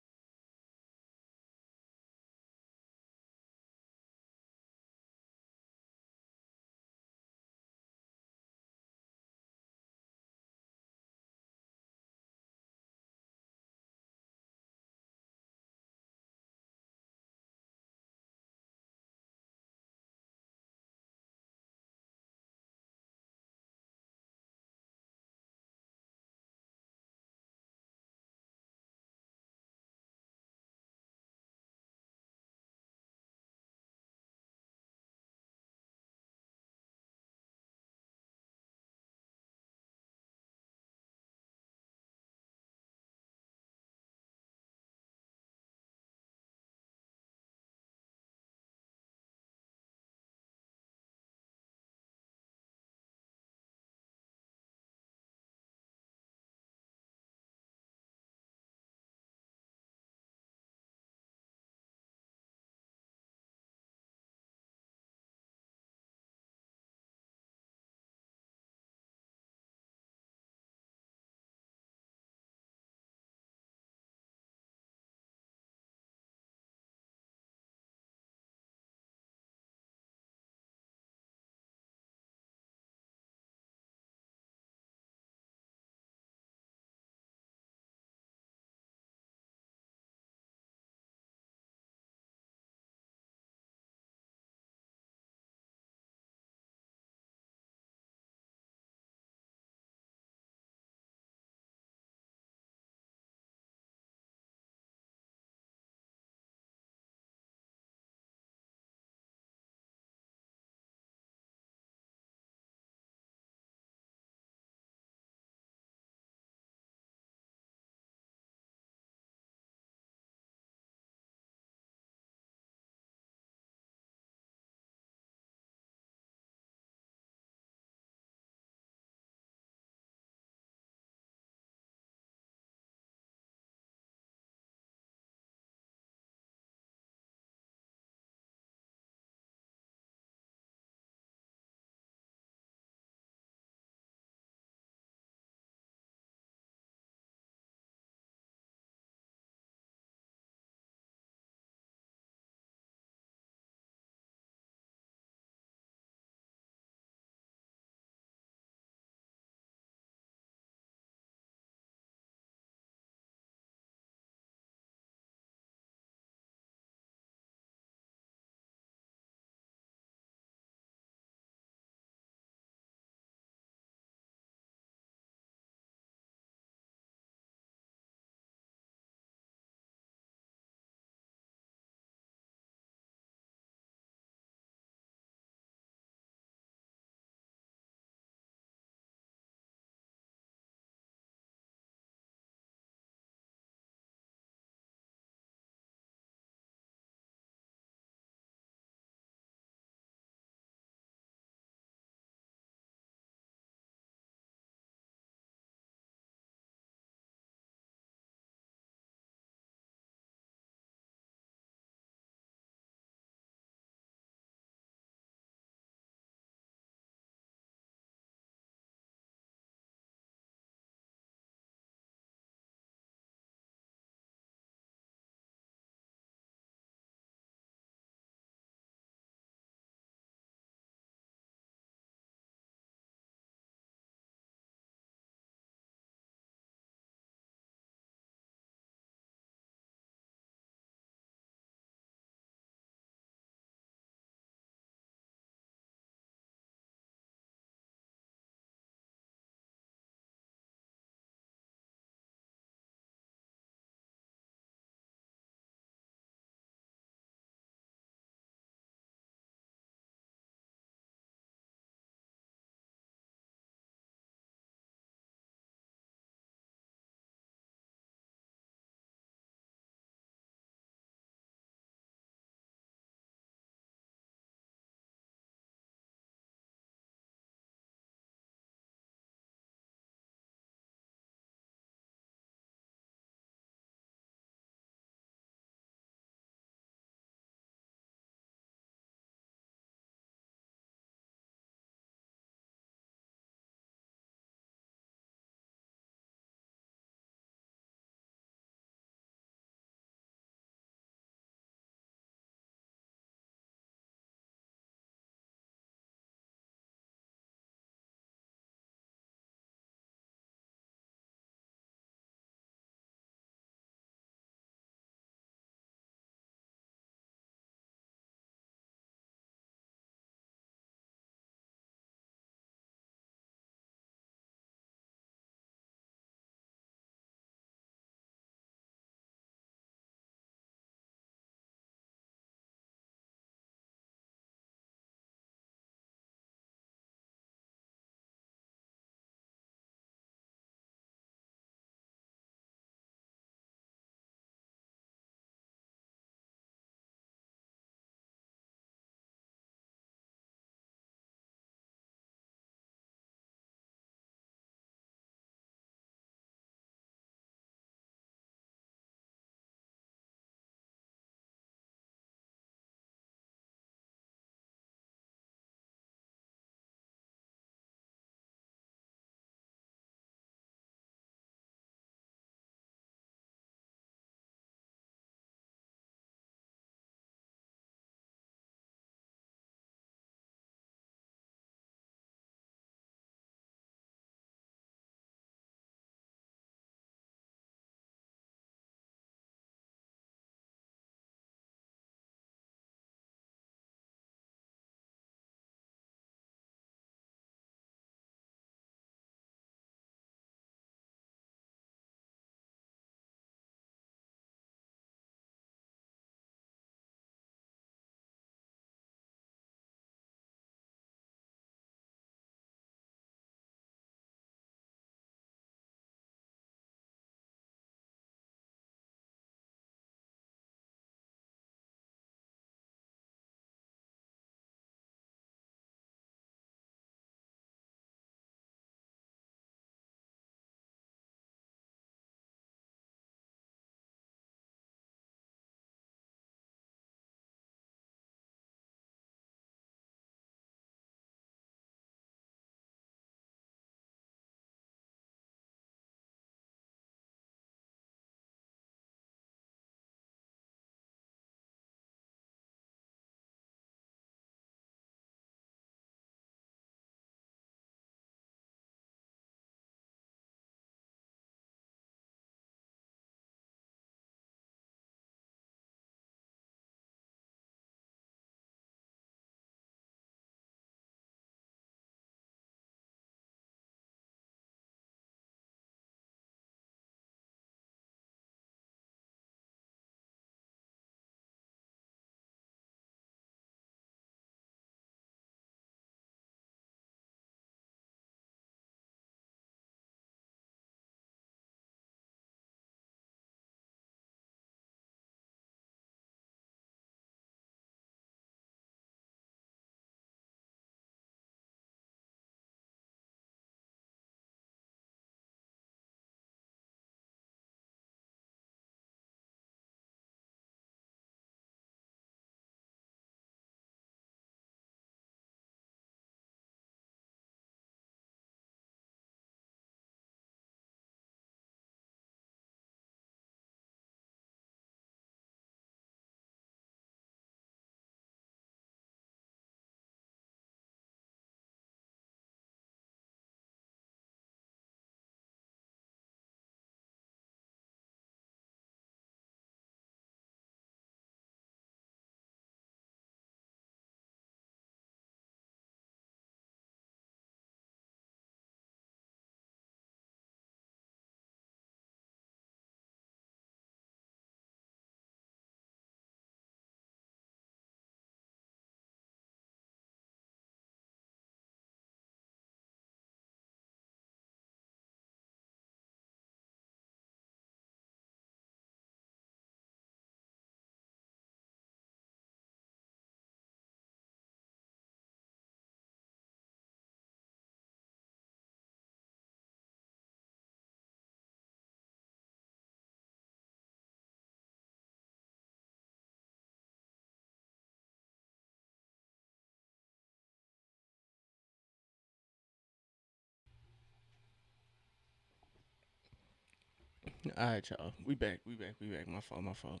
All right, y'all. We back. We back. We back. My fault. My fault.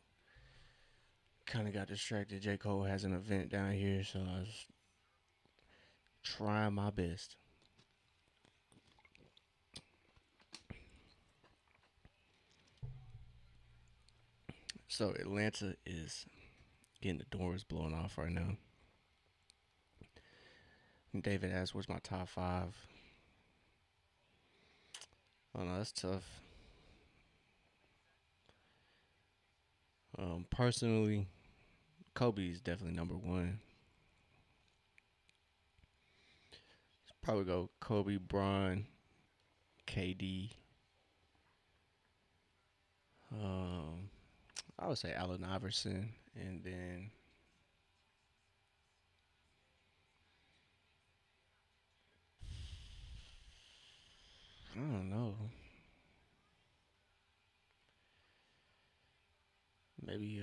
Kind of got distracted. J. Cole has an event down here, so I was trying my best. So Atlanta is getting the doors blown off right now. David asked, "Where's my top five?" Oh no, that's tough. Personally, Kobe is definitely number one. Probably go Kobe, Bron, KD. Um, I would say Allen Iverson, and then I don't know, maybe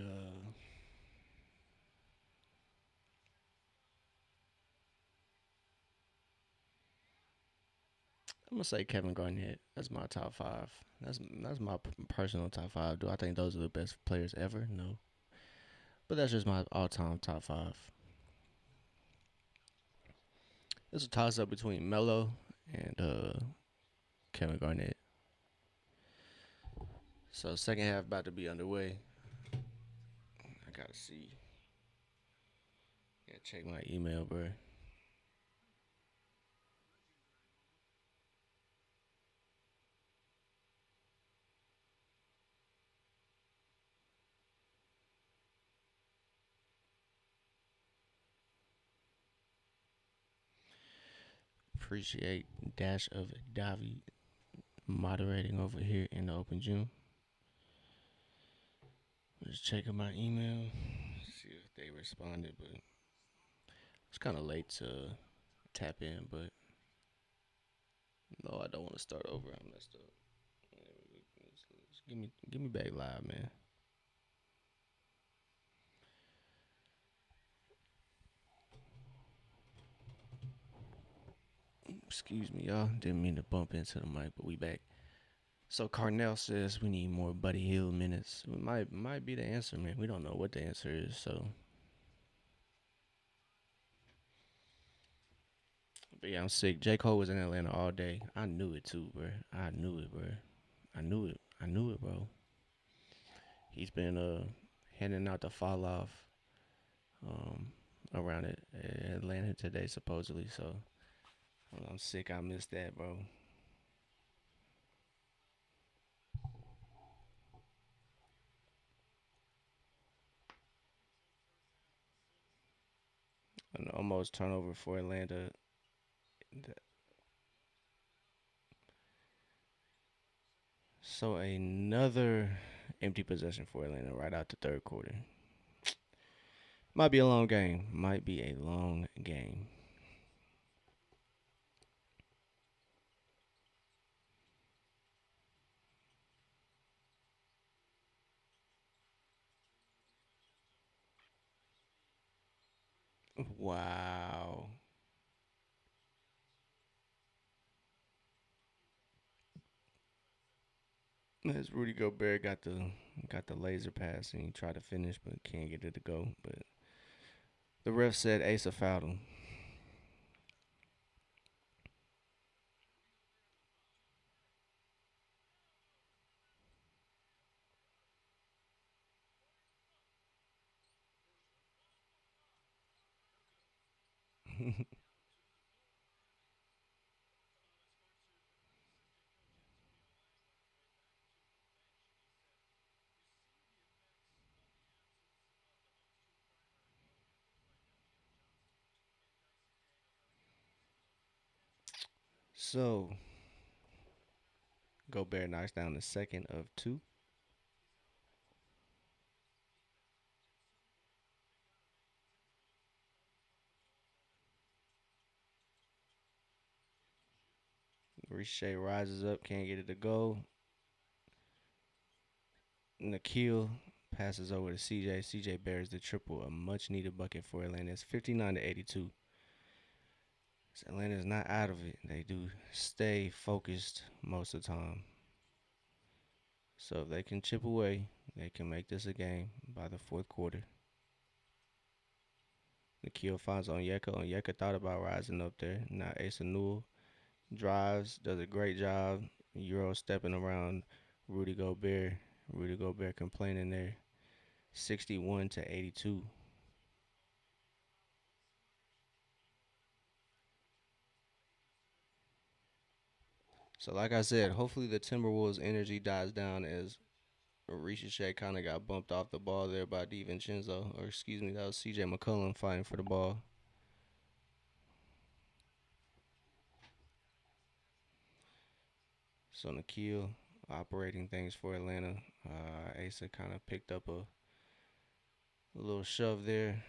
I'm gonna say Kevin Garnett. That's my top five. That's my personal top five. Do I think those are the best players ever? No, but that's just my all-time top five. It's a toss-up between Melo and Kevin Garnett. So second half about to be underway. I gotta see. Yeah, check my email, bro. Appreciate Dash of Davi moderating over here in the open gym. Just checking my email, see if they responded, but it's kind of late to tap in. But no, I don't want to start over. I messed up. Give me back live, man. Excuse me, y'all. Didn't mean to bump into the mic, but we back. So Carnell says we need more Buddy Hill minutes. It might be the answer, man. We don't know what the answer is, so. But yeah, I'm sick. J. Cole was in Atlanta all day. I knew it too, bro. I knew it, bro. I knew it. I knew it, bro. He's been handing out the fall off um around it Atlanta today supposedly. So I'm sick. I missed that, bro. An almost turnover for Atlanta. So another empty possession for Atlanta right out the third quarter. Might be a long game. Might be a long game. Wow. As Rudy Gobert got the laser pass and he tried to finish but can't get it to go. But the ref said Asa fouled him. So Gobert knocks down the second of two. Ricochet rises up, can't get it to go. Nikhil passes over to CJ. CJ bears the triple, a much needed bucket for Atlanta. It's 59 to 82. So Atlanta's not out of it. They do stay focused most of the time. So if they can chip away, they can make this a game by the fourth quarter. Nikhil finds Onyeka. Onyeka thought about rising up there. Now Asa Newell drives, does a great job. Euro stepping around Rudy Gobert. Rudy Gobert complaining there. 61-82. So like I said, hopefully the Timberwolves energy dies down as Ricochet kind of got bumped off the ball there by DiVincenzo, or excuse me, that was CJ McCollum fighting for the ball. So Nikhil operating things for Atlanta. Asa kind of picked up a little shove there.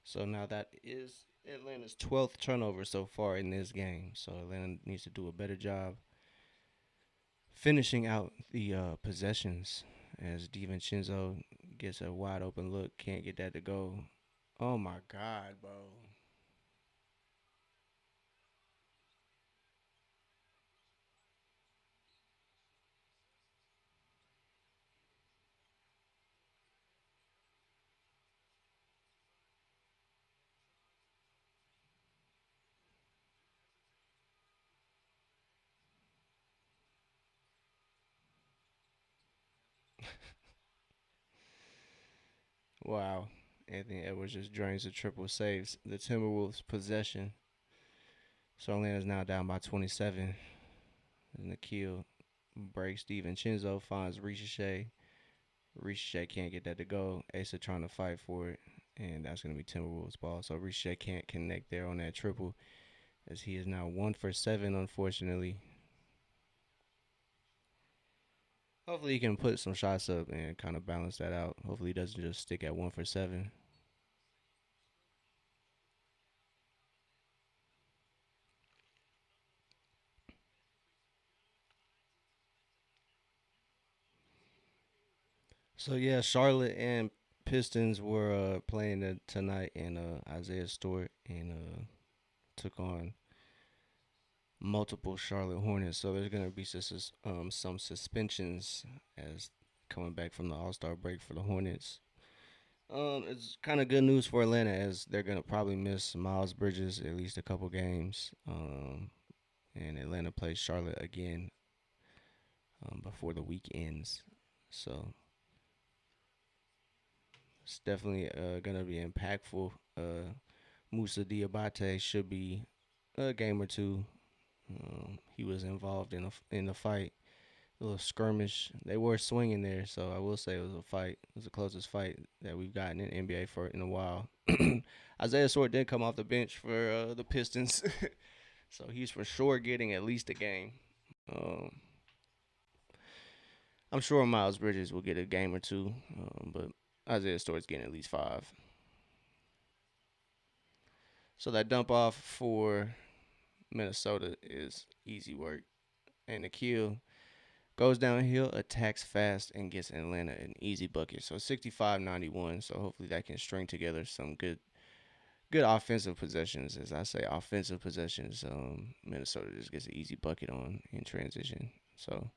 So now that is Atlanta's 12th turnover so far in this game. So Atlanta needs to do a better job finishing out the possessions as DiVincenzo gets a wide open look, can't get that to go. Oh my God, bro. Wow. Anthony Edwards just drains the triple saves. The Timberwolves possession. So Atlanta's now down by 27. Nikhil breaks DiVincenzo, finds Ricochet. Ricochet can't get that to go. Asa trying to fight for it. And that's going to be Timberwolves ball. So Ricochet can't connect there on that triple as he is now 1 for 7, unfortunately. Hopefully he can put some shots up and kind of balance that out. Hopefully he doesn't just stick at 1 for 7. So yeah, Charlotte and Pistons were playing tonight in Isaiah Stewart and took on multiple Charlotte Hornets. So there's gonna be some suspensions as coming back from the All Star break for the Hornets. It's kind of good news for Atlanta as they're gonna probably miss Miles Bridges at least a couple games. And Atlanta plays Charlotte again before the week ends. So it's definitely gonna be impactful. Musa Diabate should be a game or two. He was involved in the fight, a little skirmish. They were swinging there, so I will say it was a fight. It was the closest fight that we've gotten in NBA for in a while. Isaiah Sword did come off the bench for the Pistons, so he's for sure getting at least a game. Um, I'm sure Miles Bridges will get a game or two, but Isaiah Stewart's getting at least 5. So that dump off for Minnesota is easy work. And the kill goes downhill, attacks fast, and gets Atlanta an easy bucket. So 65-91. So hopefully that can string together some good offensive possessions. As I say, offensive possessions. Minnesota just gets an easy bucket on in transition. So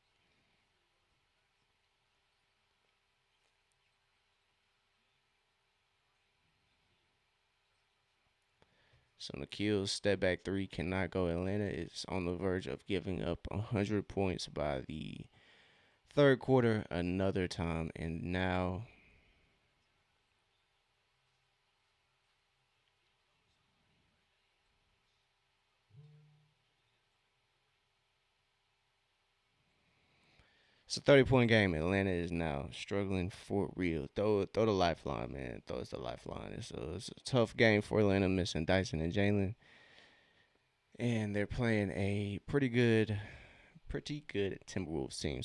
Nikhil's step back three cannot go. Atlanta is on the verge of giving up 100 points by the third quarter another time. And now it's a 30-point game. Atlanta is now struggling for real. Throw the lifeline, man. Throw us the lifeline. It's a tough game for Atlanta, missing Dyson and Jalen. And they're playing a pretty good Timberwolves team.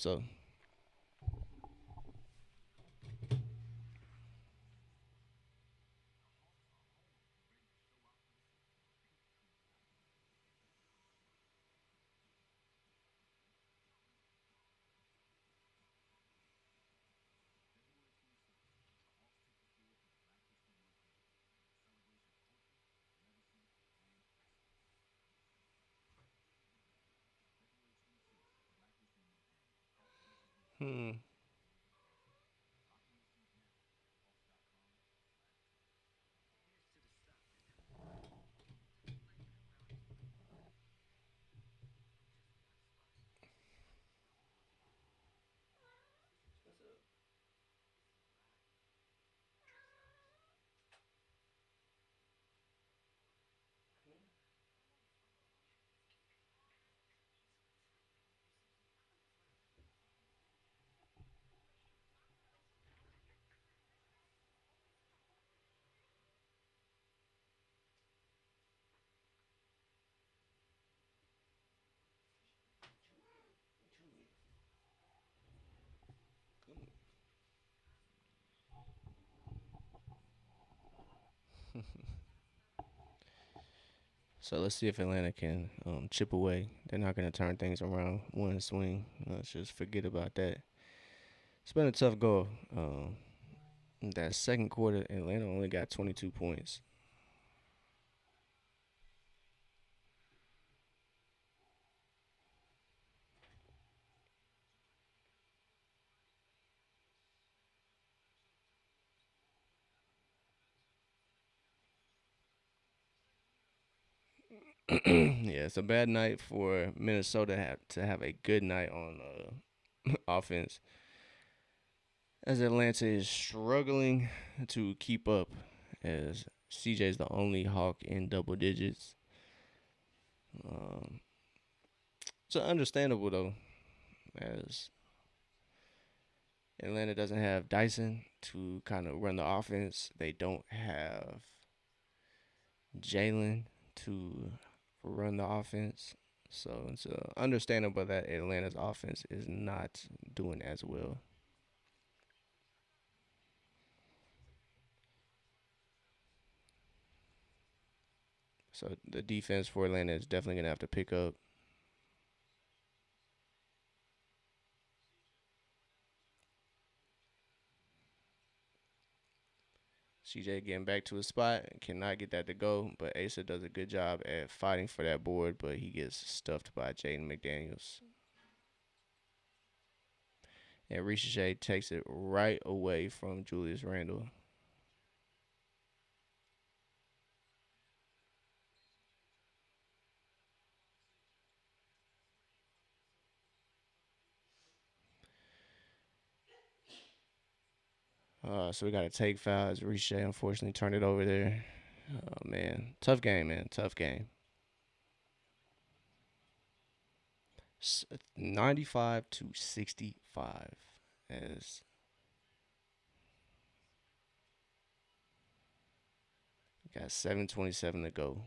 Hmm. So let's see if Atlanta can chip away. They're not going to turn things around one swing. Let's just forget about that. It's been a tough go. That second quarter, Atlanta only got 22 points. Yeah, it's a bad night for Minnesota to have a good night on offense, as Atlanta is struggling to keep up, as CJ is the only Hawk in double digits. Um, so understandable though, as Atlanta doesn't have Dyson to kind of run the offense. They don't have Jalen to run the offense. So it's understandable that Atlanta's offense is not doing as well. So the defense for Atlanta is definitely gonna have to pick up. CJ getting back to his spot, cannot get that to go, but Asa does a good job at fighting for that board, but he gets stuffed by Jaden McDaniels. And Ricochet takes it right away from Julius Randle. So we got to take fouls. Ricochet unfortunately turned it over there. Oh man, tough game, man. Tough game. 95-65 as got 7:27 to go.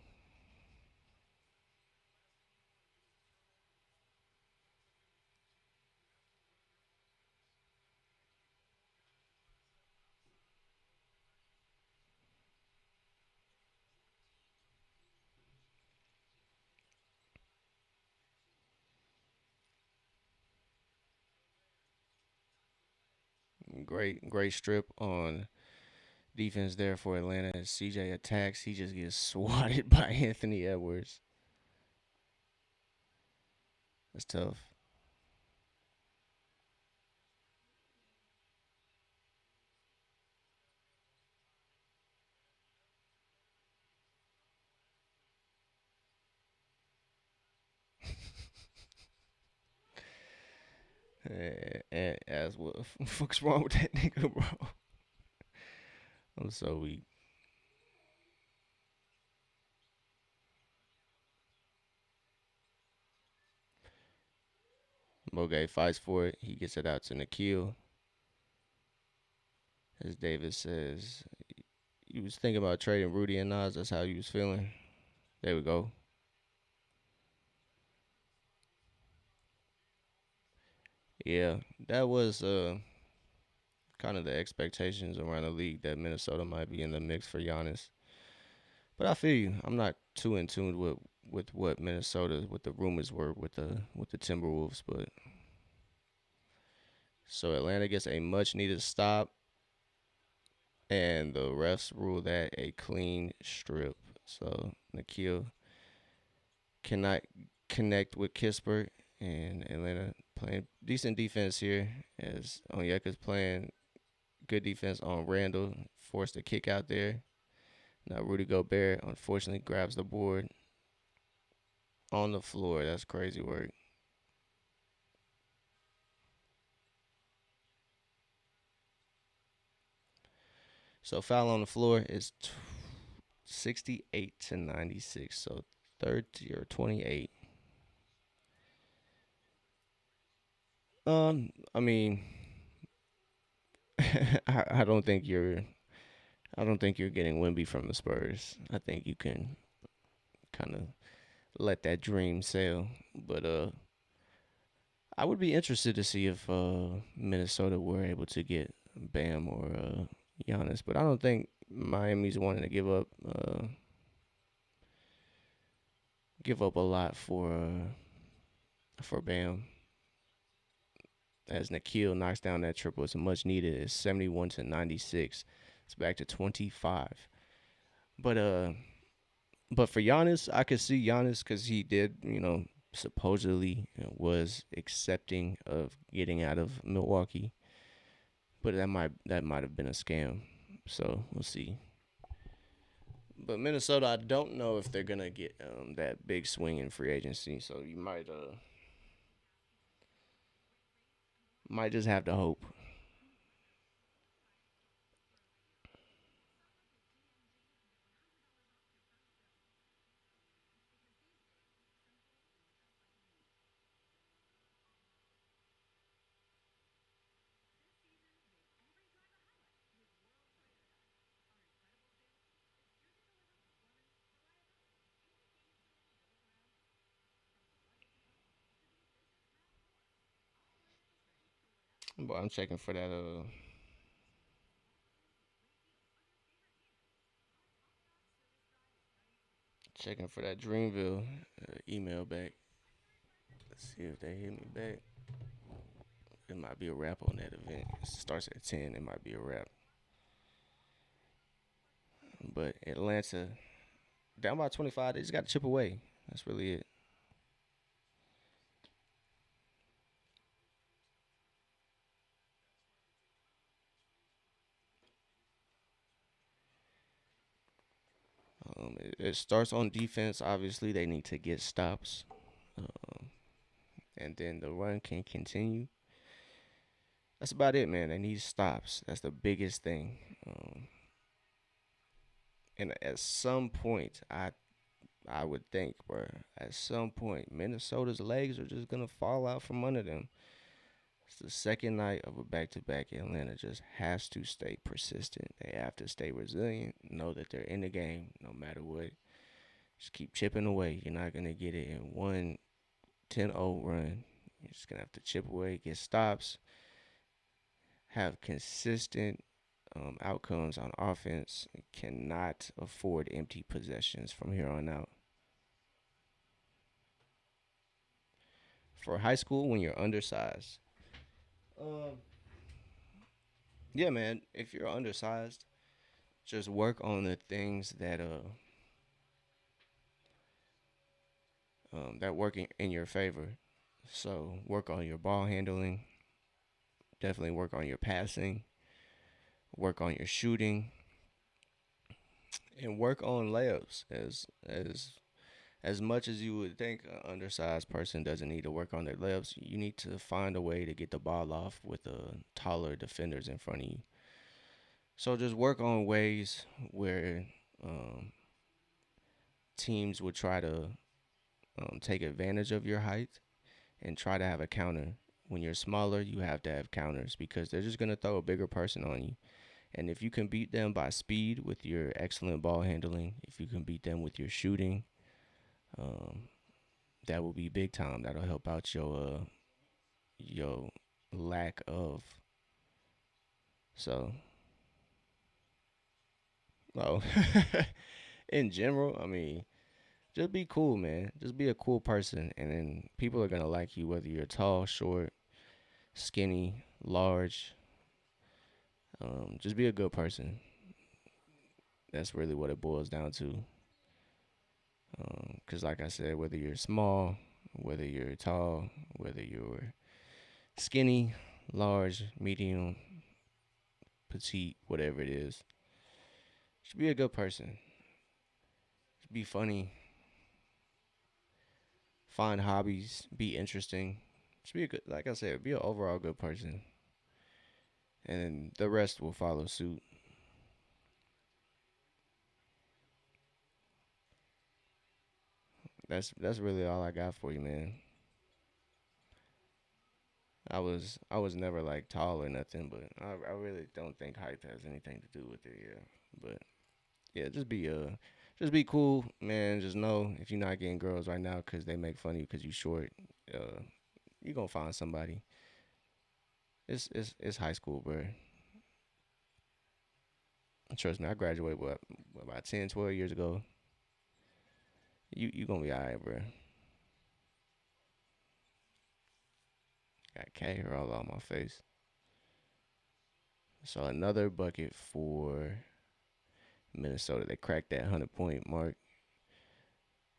Great strip on defense there for Atlanta. As CJ attacks, he just gets swatted by Anthony Edwards. That's tough. And as what the fuck's wrong with that nigga, bro? I'm so weak. Moge fights for it. He gets it out to Nikhil. As Davis says, you was thinking about trading Rudy and Nas. That's how you was feeling. There we go. Yeah, that was kind of the expectations around the league that Minnesota might be in the mix for Giannis. But I feel you. I'm not too in tune with what Minnesota, what the rumors were with the Timberwolves. But so Atlanta gets a much needed stop, and the refs rule that a clean strip. So Nikhil cannot connect with Kispert, and Atlanta playing decent defense here as Onyeka's playing good defense on Randall, forced a kick out there. Now Rudy Gobert unfortunately grabs the board on the floor. That's crazy work. So foul on the floor is 68 to 96. So 30 or 28. I mean, I don't think you're getting Wimby from the Spurs. I think you can kind of let that dream sail. But I would be interested to see if Minnesota were able to get Bam or Giannis. But I don't think Miami's wanting to give up a lot for Bam. As Nikhil knocks down that triple, it's much needed. It's 71 to 96. It's back to 25. But but for Giannis, I could see Giannis because he did, supposedly was accepting of getting out of Milwaukee, but that might have been a scam. So we'll see. But Minnesota, I don't know if they're gonna get that big swing in free agency. So you might just have to hope. But I'm checking for that Dreamville email back. Let's see if they hit me back. It might be a wrap on that event. It starts at 10. It might be a wrap. But Atlanta down by 25. They just got to chip away. That's really it. It starts on defense. Obviously, they need to get stops, um, and then the run can continue. That's about it, man. They need stops. That's the biggest thing. And at some point, I would think, bro, at some point, Minnesota's legs are just gonna fall out from under them. It's the second night of a back-to-back. Atlanta just has to stay persistent. They have to stay resilient. Know that they're in the game no matter what. Just keep chipping away. You're not gonna get it in one 10-0 run. You're just gonna have to chip away, get stops, have consistent outcomes on offense. You cannot afford empty possessions from here on out. For high school, when you're undersized, um, yeah, man. If you're undersized, just work on the things that work in your favor. So work on your ball handling. Definitely work on your passing. Work on your shooting, and work on layups. As much as you would think an undersized person doesn't need to work on their layups, you need to find a way to get the ball off with taller defenders in front of you. So just work on ways where um, teams would try to take advantage of your height and try to have a counter. When you're smaller, you have to have counters because they're just going to throw a bigger person on you. And if you can beat them by speed with your excellent ball handling, if you can beat them with your shooting, um, that will be big time. That'll help out your lack of. So, oh, in general, I mean, just be cool, man. Just be a cool person, and then people are gonna like you whether you're tall, short, skinny, large. Just be a good person. That's really what it boils down to. Because, like I said, whether you're small, whether you're tall, whether you're skinny, large, medium, petite, whatever it is. Should be a good person. Should be funny, find hobbies, be interesting. Should be a good, like I said, be an overall good person, and the rest will follow suit. That's really all I got for you, man. I was never like tall or nothing, but I really don't think height has anything to do with it. Yeah, but yeah, just be cool, man. Just know if you're not getting girls right now because they make fun of you because you short, uh, you gonna find somebody. It's high school, bro. Trust me, I graduated what, about 10, 12 years ago. You gonna be alright, bro. Got cat hair all on my face. So another bucket for Minnesota. They cracked that 100-point mark.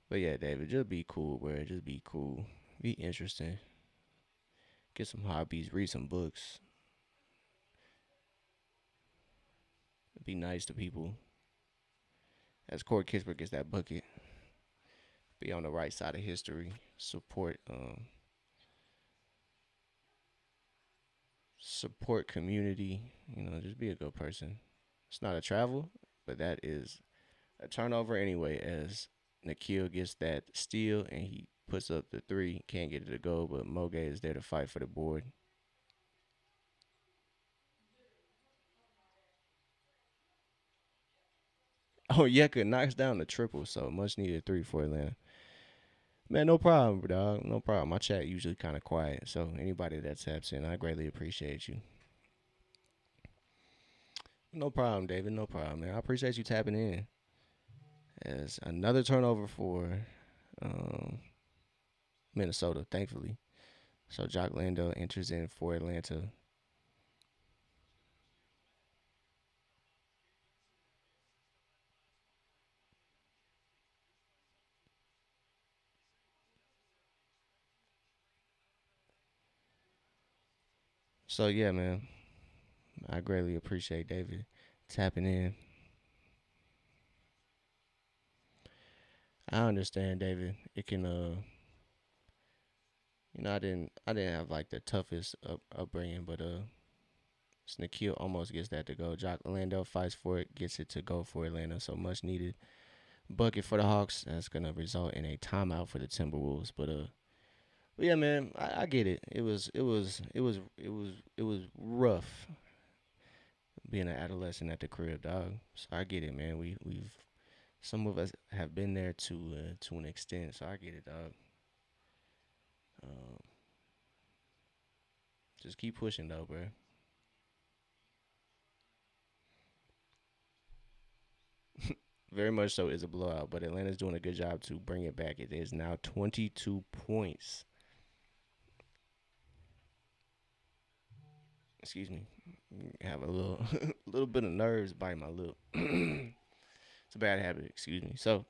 But yeah, David, just be cool, bro. Just be cool. Be interesting. Get some hobbies. Read some books. Be nice to people. As Corey Kispert gets that bucket, be on the right side of history. Support community. Just be a good person. It's not a travel, but that is a turnover anyway. As Nikhil gets that steal and he puts up the three, can't get it to go, but Moge is there to fight for the board. Oh, Yeka knocks down the triple, so much needed three for Atlanta. Man, no problem, dog. No problem. My chat usually kind of quiet, so anybody that taps in, I greatly appreciate you. No problem, David. No problem, man. I appreciate you tapping in. As another turnover for um, Minnesota, thankfully. So Jock Lando enters in for Atlanta. So yeah, man. I greatly appreciate David tapping in. I understand, David. It can I didn't have like the toughest upbringing, but Nikhil almost gets that to go. Jock Orlando fights for it, gets it to go for Atlanta. So much needed bucket for the Hawks. That's gonna result in a timeout for the Timberwolves. But yeah, man, I get it. It was rough being an adolescent at the crib, dog. So I get it, man. We've some of us have been there to an extent. So I get it, dog. Um, just keep pushing though, bro. Very much so is a blowout, but Atlanta's doing a good job to bring it back. It is now 22 points. Excuse me. Have a little little bit of nerves bite my lip. It's a bad habit, excuse me. So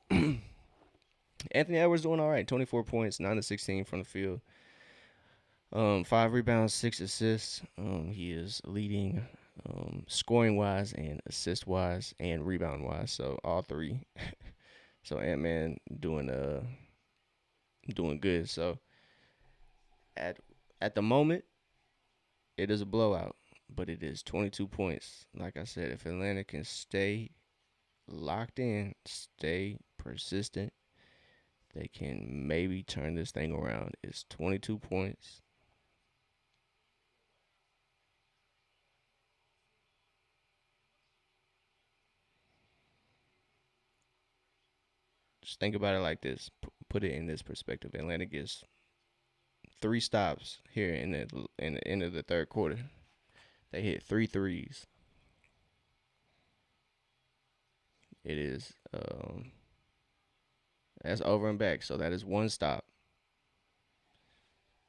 Anthony Edwards doing all right. 24 points, 9 to 16 from the field. 5 rebounds, 6 assists. He is leading scoring wise and assist wise and rebound wise. So all three. So Ant Man doing good. So at at the moment, it is a blowout, but it is 22 points. Like I said, if Atlanta can stay locked in, stay persistent, they can maybe turn this thing around. It's 22 points. Just think about it like this. Put it in this perspective. Atlanta gets 3 stops here in the end of the third quarter. They hit three threes. It is that's over and back. So that is one stop.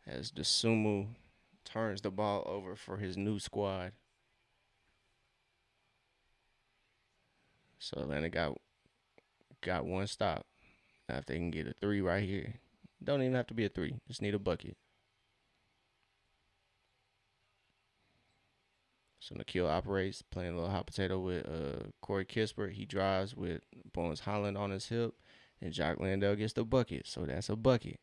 As Desumu turns the ball over for his new squad. So Atlanta got one stop. Now if they can get a three right here, don't even have to be a three. Just need a bucket. So Nikhil operates, playing a little hot potato with Corey Kispert. He drives with Bones Holland on his hip, and Jock Landale gets the bucket. So that's a bucket.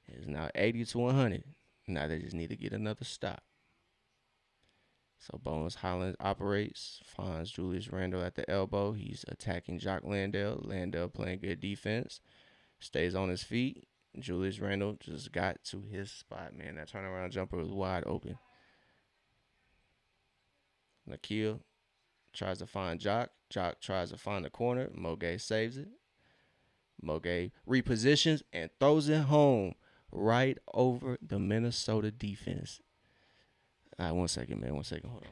It's now 80 to 100. Now they just need to get another stop. So Bones Holland operates, finds Julius Randle at the elbow. He's attacking Jock Landale. Landale playing good defense, stays on his feet. Julius Randle just got to his spot, man. That turnaround jumper was wide open. Nikhil tries to find Jock. Jock tries to find the corner. Moge saves it. Moge repositions and throws it home right over the Minnesota defense. All right, 1 second, man. 1 second. Hold on.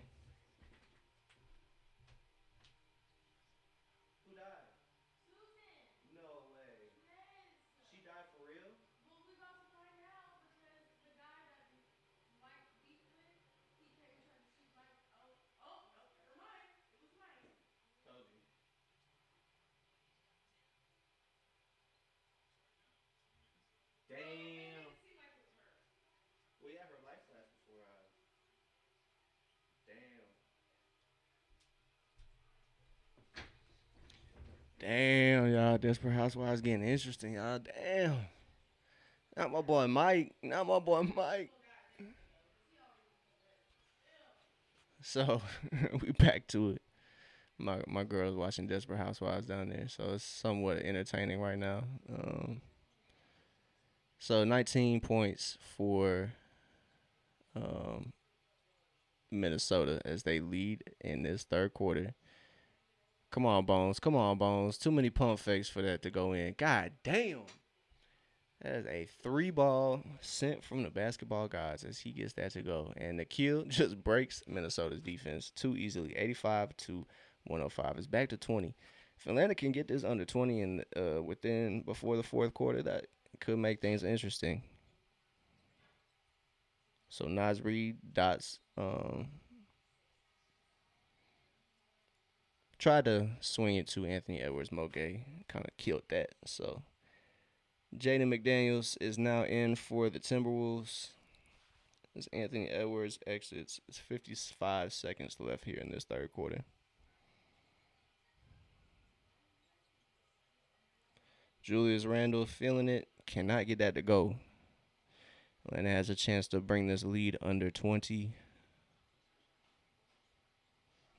Who died? No way. She died for real? Told you. Damn. Well, yeah, her life flashed before her eyes. Damn. Damn, y'all. Desperate Housewives getting interesting, y'all. Damn. Not my boy Mike. Not my boy Mike. So we back to it. My girl's watching Desperate Housewives down there, so it's somewhat entertaining right now. So 19 points for um, Minnesota as they lead in this third quarter. Come on, Bones. Come on, Bones. Too many pump fakes for that to go in. God damn. That is a three ball sent from the basketball gods as he gets that to go. And Nikhil just breaks Minnesota's defense too easily. 85 to 105. It's back to 20. If Atlanta can get this under 20 and within before the fourth quarter, that could make things interesting. So Nas Reed dots tried to swing it to Anthony Edwards. Moge kind of killed that. So Jaden McDaniels is now in for the Timberwolves. As Anthony Edwards exits, it's 55 seconds left here in this third quarter. Julius Randle feeling it, cannot get that to go. Atlanta has a chance to bring this lead under 20.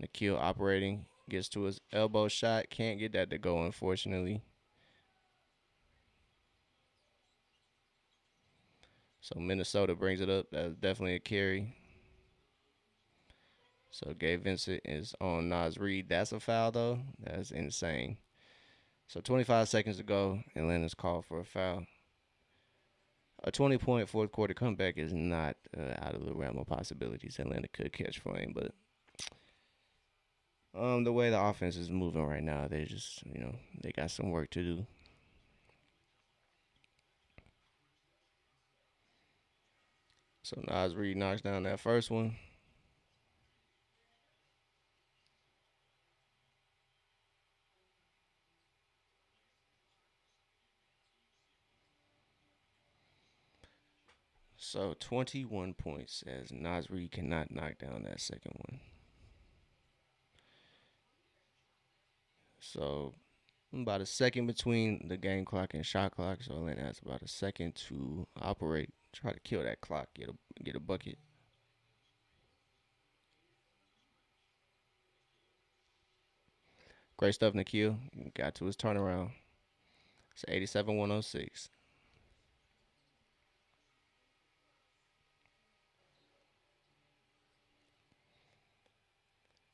Nikhil operating, gets to his elbow shot, can't get that to go, unfortunately. So Minnesota brings it up. That's definitely a carry. So Gabe Vincent is on Nas Reed. That's a foul, though. That's insane. So 25 seconds to go. Atlanta's called for a foul. A 20-point fourth quarter comeback is not out of the realm of possibilities. Atlanta could catch flame, but the way the offense is moving right now, they just they got some work to do. So Nas Reed knocks down that first one. So 21 points as Nas Reed cannot knock down that second one. So about a second between the game clock and shot clock. So Atlanta has about a second to operate, try to kill that clock, get a bucket. Great stuff, Nikhil. Got to his turnaround. It's 87-106.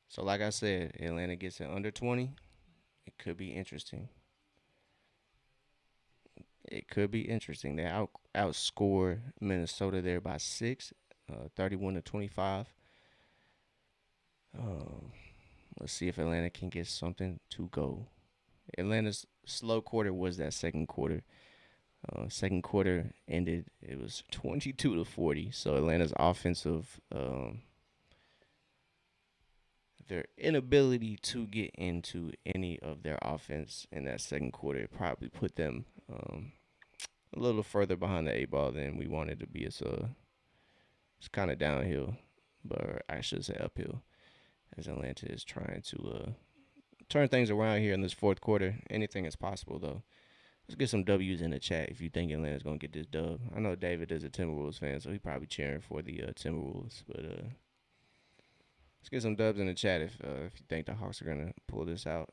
So like I said, Atlanta gets it under 20. It could be interesting. It could be interesting. They outscore Minnesota there by 6, 31 to 25. Um, let's see if Atlanta can get something to go. Atlanta's slow quarter was that second quarter. Second quarter ended. It was 22 to 40. So Atlanta's offensive, their inability to get into any of their offense in that second quarter probably put them a little further behind the eight ball than we wanted to be. It's kind of downhill, but I should say uphill. as Atlanta is trying to turn things around here in this fourth quarter. Anything is possible though. Let's get some W's in the chat if you think Atlanta's gonna get this dub. I know David is a Timberwolves fan, so he probably cheering for the Timberwolves. But let's get some dubs in the chat if you think the Hawks are gonna pull this out.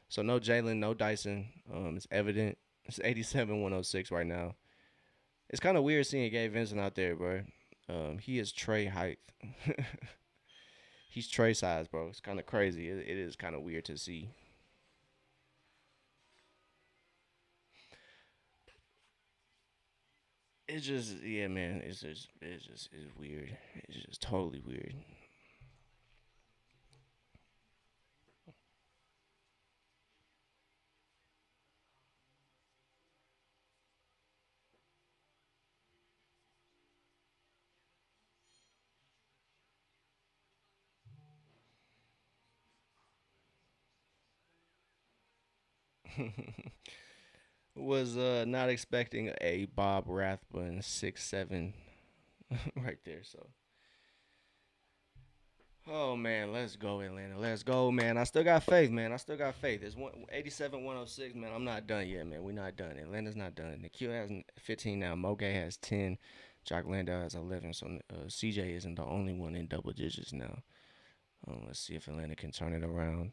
So no Jalen, no Dyson. It's evident. It's 87-106 right now. It's kind of weird seeing Gabe Vincent out there, bro. He is Trey height. He's Trey size, bro. It's kind of crazy. It is kind of weird to see. It's just, yeah, man. It's weird. It's just totally weird. Was not expecting a Bob Rathbun 6'7" right there. So, oh man, let's go Atlanta. Let's go, man. I still got faith, man. I still got faith. It's 87-106, man. I'm not done yet, man. We're not done. Atlanta's not done. Nikhil has 15 now. Moge has 10. Jock Landau has 11. So CJ isn't the only one in double digits now. Let's see if Atlanta can turn it around.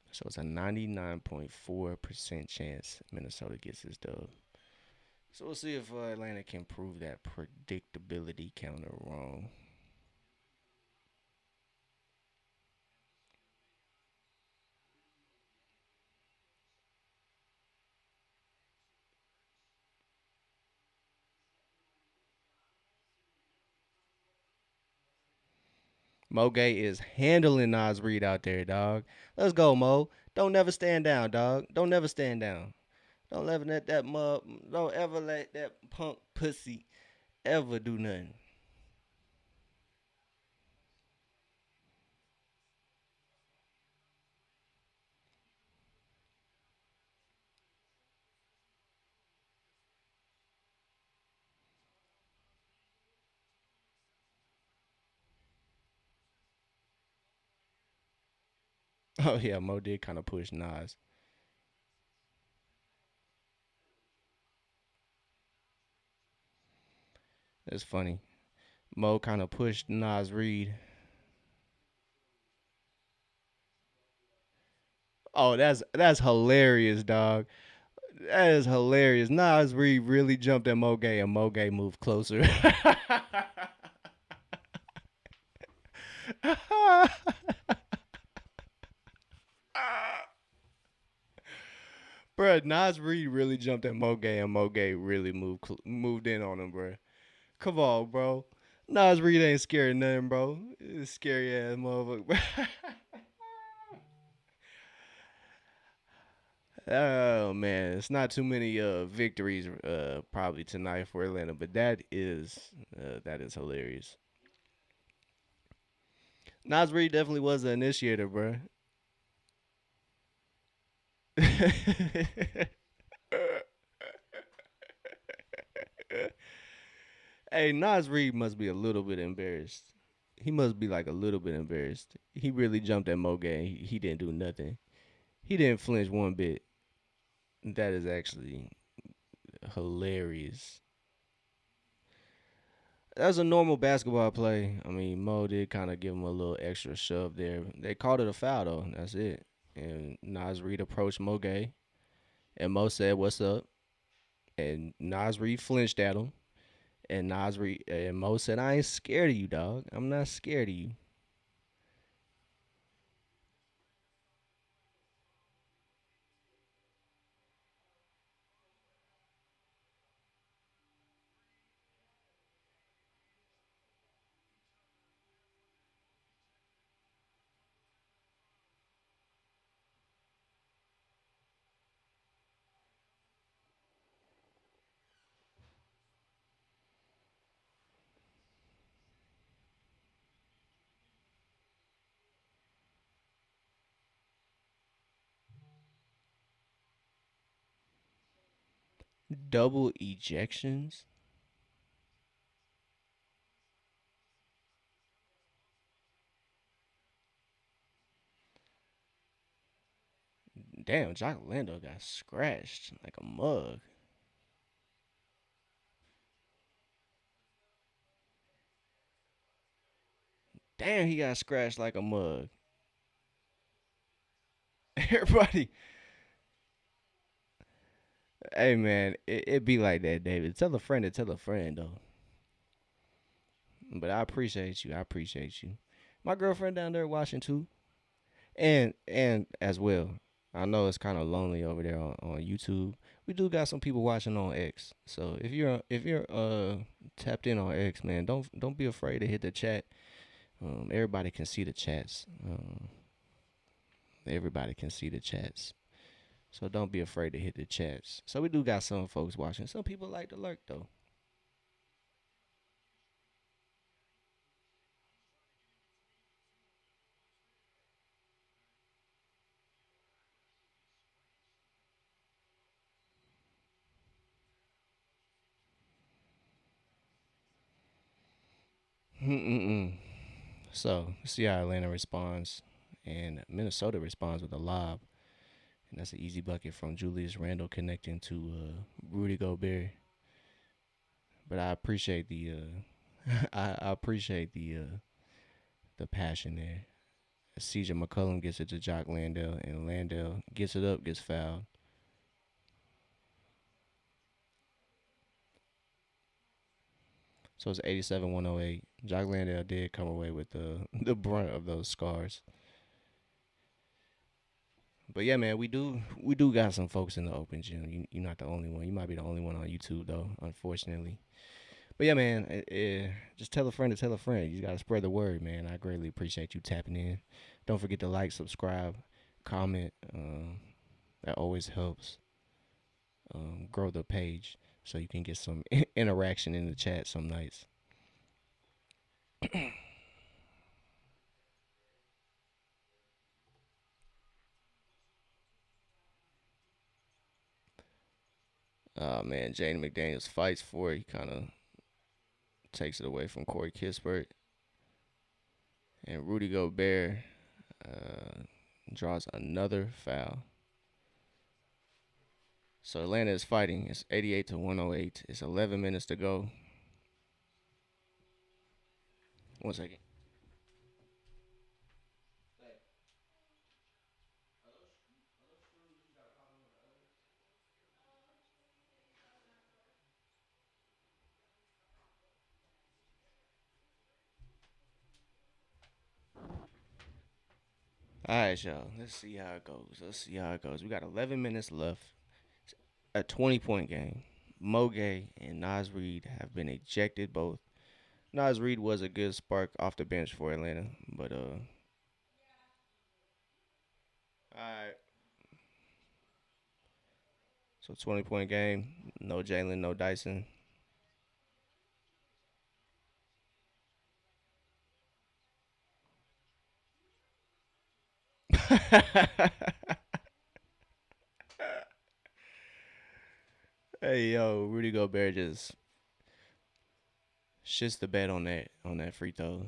So it's a 99.4% chance Minnesota gets this dub. So we'll see if Atlanta can prove that predictability counter wrong. Mo Gay is handling Nas Reed out there, dog. Let's go, Mo. Don't never stand down, dog. Don't never stand down. Don't ever let that mug. Don't ever let that punk pussy ever do nothing. Oh yeah, Mo did kind of push Nas. That's funny. Mo kind of pushed Nas Reed. Oh, that's hilarious, dog. That is hilarious. Nas Reed really jumped at Mo Gay and Mo Gay moved closer. Bruh, Nas Reed really jumped at Mo Gay and Mo Gay really moved in on him, bruh. Come on, bro. Nas Reed ain't scared of nothing, bro. It's scary ass motherfucker. Oh man, it's not too many victories probably tonight for Atlanta, but that is hilarious. Nas Reed definitely was the initiator, bro. Hey, Nas Reed must be a little bit embarrassed. He must be like a little bit embarrassed. He really jumped at Mo Gay. He didn't do nothing. He didn't flinch one bit. That is actually hilarious. That's a normal basketball play. I mean, Mo did kind of give him a little extra shove there. They called it a foul though. That's it. And Nas Reed approached Mo Gay, and Mo said, "What's up?" And Nas Reed flinched at him, and Mo said, "I ain't scared of you, dog. I'm not scared of you." Double ejections. Damn, Jock Lando got scratched like a mug. Damn, he got scratched like a mug. Everybody, hey man, it be like that, David. Tell a friend to tell a friend though. But I appreciate you. I appreciate you. My girlfriend down there watching too, and as well. I know it's kind of lonely over there on YouTube. We do got some people watching on X. So if you're tapped in on X, man, don't be afraid to hit the chat. Everybody can see the chats. Everybody can see the chats. So don't be afraid to hit the chats. So we do got some folks watching. Some people like to lurk though. Mm-mm-mm. So see how Atlanta responds, and Minnesota responds with a lob, and that's an easy bucket from Julius Randle connecting to Rudy Gobert. But I appreciate the I appreciate the passion there. CJ McCollum gets it to Jock Landale, and Landale gets it up, gets fouled. So it's 87-108. Jock Landale did come away with the the brunt of those scars. But yeah, man, we do got some folks in the open gym. You're not the only one. You might be the only one on YouTube though, unfortunately. But yeah, man, just tell a friend to tell a friend. You gotta spread the word, man. I greatly appreciate you tapping in. Don't forget to like, subscribe, comment. That always helps grow the page, so you can get some interaction in the chat some nights. Man, Jaden McDaniels fights for it. He kind of takes it away from Corey Kispert, and Rudy Gobert uh, draws another foul. So Atlanta is fighting. It's 88-108. It's 11 minutes to go. One second. All right, y'all. Let's see how it goes. Let's see how it goes. We got 11 minutes left. A 20-point game. Moge and Nas Reed have been ejected both. Nas Reed was a good spark off the bench for Atlanta, but all right. So 20-point game. No Jalen, no Dyson. Hey yo, Rudy Gobert just shits the bed on that free throw.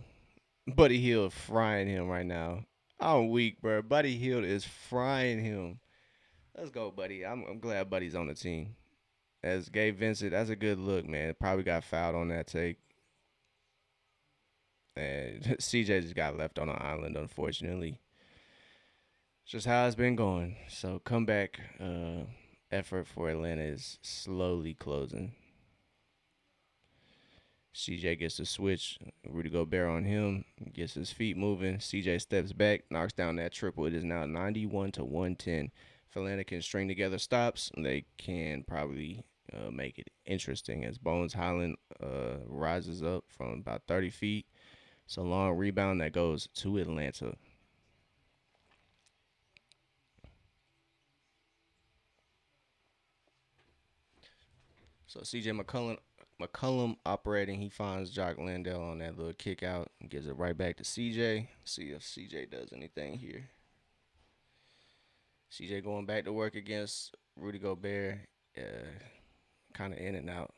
Buddy Hield frying him right now. I'm weak, bro. Buddy Hield is frying him. Let's go, buddy. I'm glad Buddy's on the team. As Gabe Vincent, that's a good look, man. Probably got fouled on that take. And CJ just got left on an island, unfortunately. It's just how it's been going. So comeback effort for Atlanta is slowly closing. CJ gets the switch. Rudy Gobert on him. Gets his feet moving. CJ steps back, knocks down that triple. It is now 91-110. If Atlanta can string together stops, they can probably make it interesting as Bones Highland rises up from about 30 feet. It's a long rebound that goes to Atlanta. So CJ McCollum operating. He finds Jock Landale on that little kick out and gives it right back to CJ. See if CJ does anything here. CJ going back to work against Rudy Gobert. kind of in and out.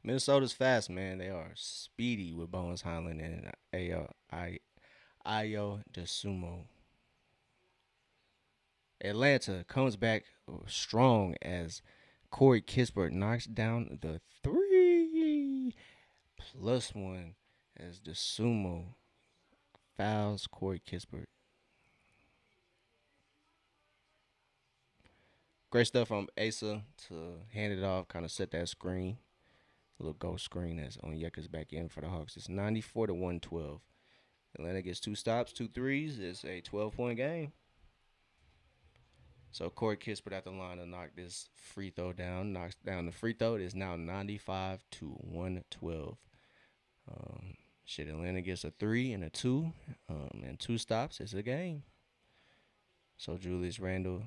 Minnesota's fast, man. They are speedy with Bones Highland and Ayo DeSumo. Atlanta comes back strong as Corey Kispert knocks down the three plus one as DeSumo fouls Corey Kispert. Great stuff from Asa to hand it off, kind of set that screen. A little ghost screen that's on Yeka's back end for the Hawks. It's 94 to 112. Atlanta gets two stops, two threes. It's a 12-point game. So Corey Kispert at the line to knock this free throw down. Knocks down the free throw. It is now 95 to 112. Um, Shit, Atlanta gets a three and a two, and two stops. It's a game. So Julius Randle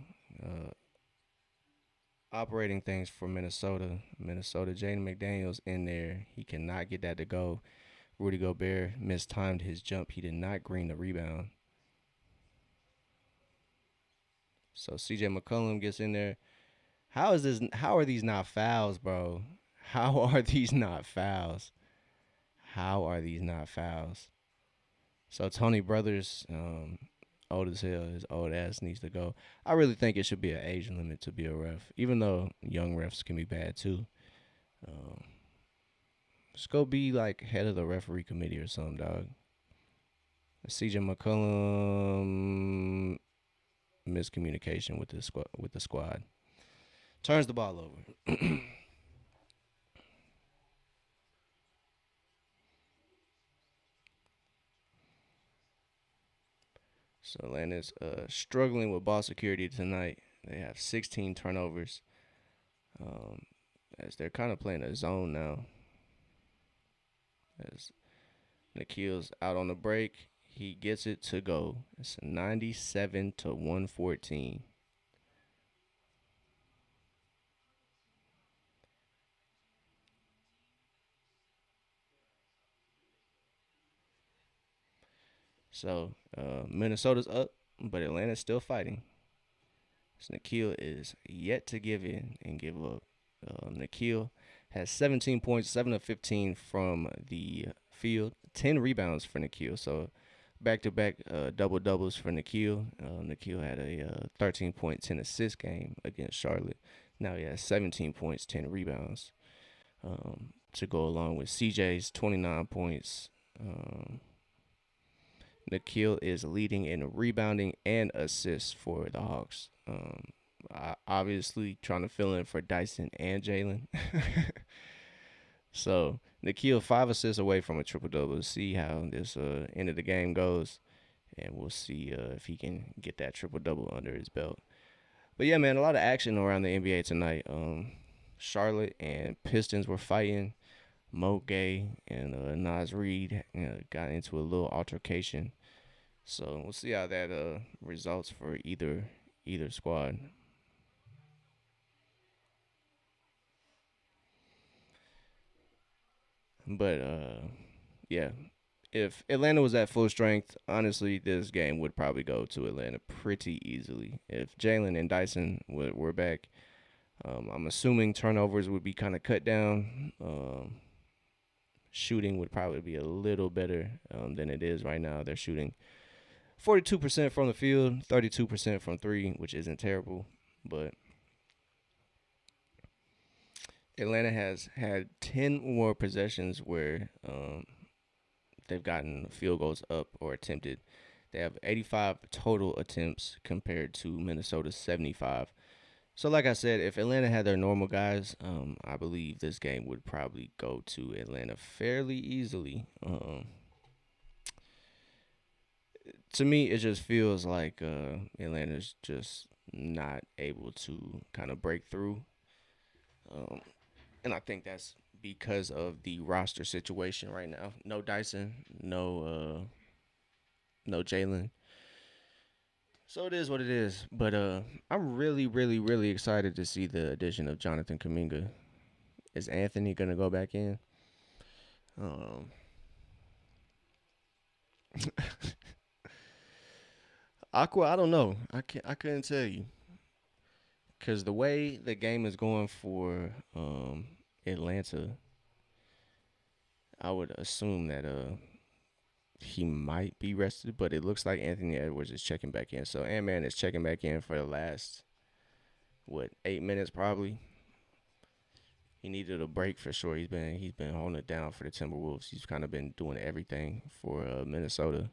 operating things for Minnesota. Minnesota, Jaden McDaniels in there. He cannot get that to go. Rudy Gobert mistimed his jump. He did not green the rebound. So CJ McCollum gets in there. How is this? How are these not fouls, bro? How are these not fouls? How are these not fouls? So Tony Brothers, old as hell, his old ass needs to go. I really think it should be an age limit to be a ref, even though young refs can be bad too. Um, just go be like head of the referee committee or something, dog. CJ McCollum miscommunication with the squad. Turns the ball over. So Atlanta's struggling with ball security tonight. They have 16 turnovers. Um, as they're kind of playing a zone now. As Nikhil's out on the break, he gets it to go. It's 97 to 114. So Minnesota's up, but Atlanta's still fighting. So Nikhil is yet to give in and give up. Nikhil has 17 points, 7 of 15 from the field, 10 rebounds for Nikhil. So back to back double doubles for Nikhil. Nikhil had a 13 point, 10 assist game against Charlotte. Now he has 17 points, 10 rebounds to go along with CJ's 29 points. Nikhil is leading in rebounding and assists for the Hawks. Obviously, trying to fill in for Dyson and Jalen. So Nikhil 5 assists away from a triple double. See how this end of the game goes, and we'll see if he can get that triple double under his belt. But yeah, man, a lot of action around the NBA tonight. Charlotte and Pistons were fighting. Mo Gay and Nas Reed got into a little altercation. So we'll see how that results for either squad. But yeah, if Atlanta was at full strength, honestly, this game would probably go to Atlanta pretty easily. If Jalen and Dyson were back, I'm assuming turnovers would be kind of cut down. Shooting would probably be a little better than it is right now. They're shooting 42% from the field, 32% from three, which isn't terrible. But Atlanta has had 10 more possessions where they've gotten field goals up or attempted. They have 85 total attempts compared to Minnesota's 75. So, like I said, if Atlanta had their normal guys, I believe this game would probably go to Atlanta fairly easily. To me, it just feels like Atlanta's just not able to kind of break through. And I think that's because of the roster situation right now. No Dyson, no Jalen. So it is what it is. But I'm really, really, really excited to see the addition of Jonathan Kaminga. Is Anthony gonna go back in? Um, Aqua, I don't know. I couldn't tell you. Because the way the game is going for Atlanta, I would assume that he might be rested, but it looks like Anthony Edwards is checking back in. So Ant Man is checking back in for the last 8 minutes probably. He needed a break for sure. He's been holding it down for the Timberwolves. He's kind of been doing everything for Minnesota.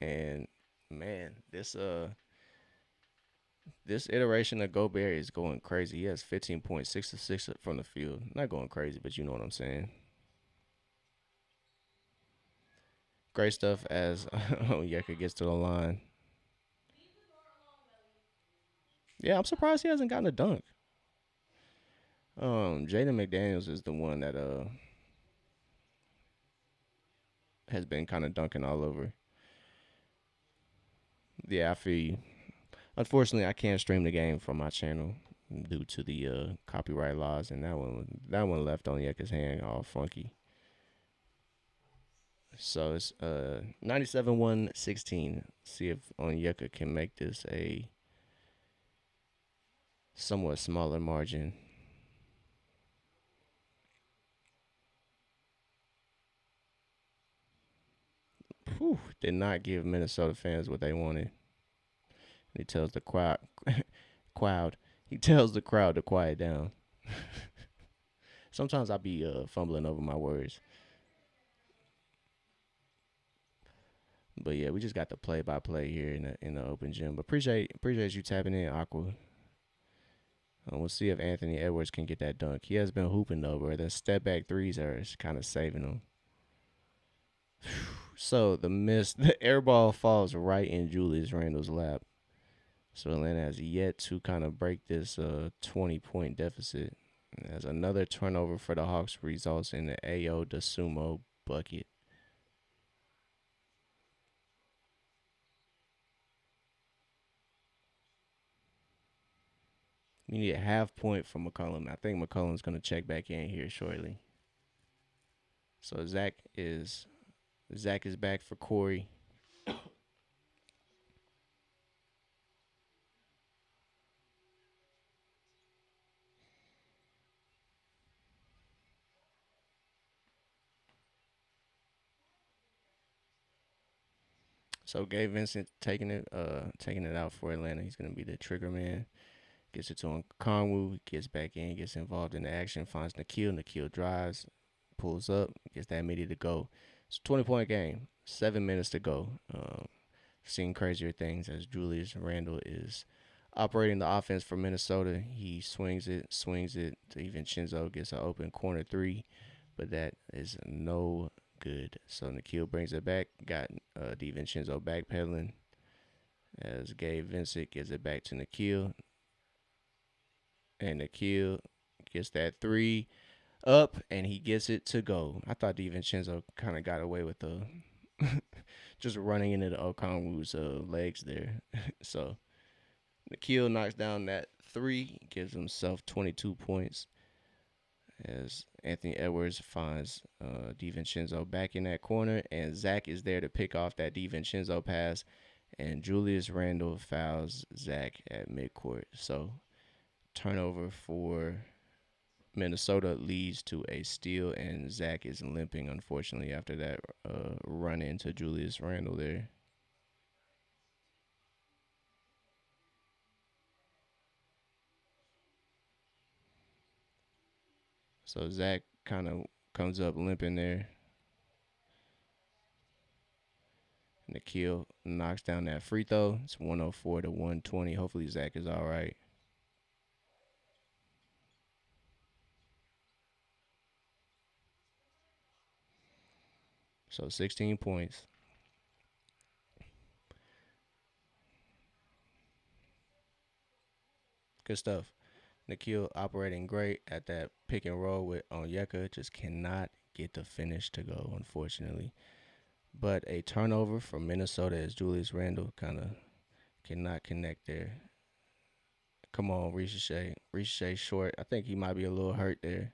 And man, this iteration of Gobert is going crazy. He has 15.6 to 6 from the field. Not going crazy, but you know what I'm saying. Great stuff as Onyeka gets to the line. Yeah, I'm surprised he hasn't gotten a dunk. Jaden McDaniels is the one that has been kind of dunking all over. Yeah, I feel you. Unfortunately, I can't stream the game from my channel due to the copyright laws, and that one left on Yeka's hand all funky. So it's 97-116. See if Onyeka can make this a somewhat smaller margin. Whew, did not give Minnesota fans what they wanted. He tells the crowd, he tells the crowd to quiet down. Sometimes I be fumbling over my words, but yeah, we just got the play by play here in the open gym. But appreciate you tapping in, Aqua. We'll see if Anthony Edwards can get that dunk. He has been hooping though, bro. The step back threes are kind of saving him. So the air ball falls right in Julius Randle's lap. So Atlanta has yet to kind of break this 20-point deficit. As another turnover for the Hawks results in the Ao DeSumo bucket. We need a half point from McCollum. I think McCollum's going to check back in here shortly. So Zach is back for Corey. So Gabe Vincent taking it out for Atlanta. He's gonna be the trigger man. Gets it to him. Conwu gets back in, gets involved in the action, finds Nikhil. Nikhil drives, pulls up, gets that midi to go. It's a 20-point game. 7 minutes to go. Seeing crazier things as Julius Randle is operating the offense for Minnesota. He swings it. DiVincenzo gets an open corner three, but that is no good. So Nikhil brings it back. Got DiVincenzo backpedaling as Gabe Vincent gives it back to Nikhil. And Nikhil gets that three up, and he gets it to go. I thought DiVincenzo kind of got away with the just running into the Okongwu's legs there. So Nikhil knocks down that three, gives himself 22 points as Anthony Edwards finds DiVincenzo back in that corner, and Zach is there to pick off that DiVincenzo pass, and Julius Randle fouls Zach at midcourt. So turnover for Minnesota leads to a steal, and Zach is limping, unfortunately, after that run into Julius Randle there. So Zach kind of comes up limping there. Nikhil knocks down that free throw. It's 104 to 120. Hopefully Zach is all right. So 16 points. Good stuff. Nikhil operating great at that pick and roll with Onyeka. Just cannot get the finish to go, unfortunately. But a turnover for Minnesota as Julius Randle kind of cannot connect there. Come on, Ricochet. Ricochet short. I think he might be a little hurt there.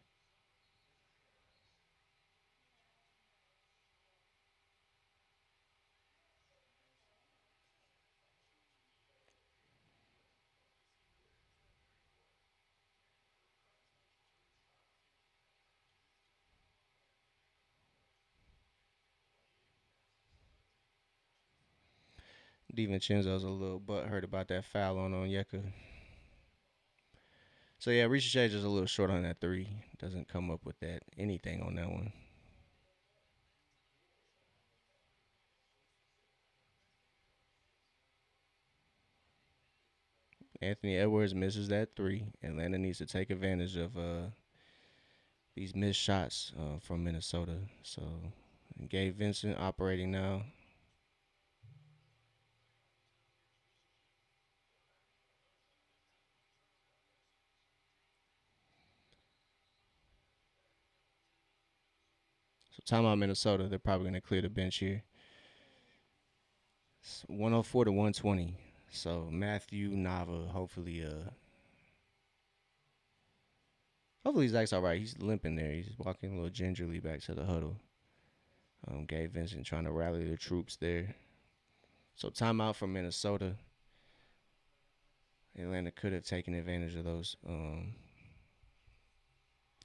DiVincenzo's a little butthurt about that foul on Onyeka. So yeah, Ricochet just a little short on that three. Doesn't come up with that anything on that one. Anthony Edwards misses that three. Atlanta needs to take advantage of these missed shots from Minnesota. So Gabe Vincent operating now. So timeout Minnesota. They're probably going to clear the bench here. It's 104 to 120. So Matthew Nava, hopefully Zach's all right. He's limping there. He's walking a little gingerly back to the huddle. Gabe Vincent trying to rally the troops there. So timeout from Minnesota. Atlanta could have taken advantage of those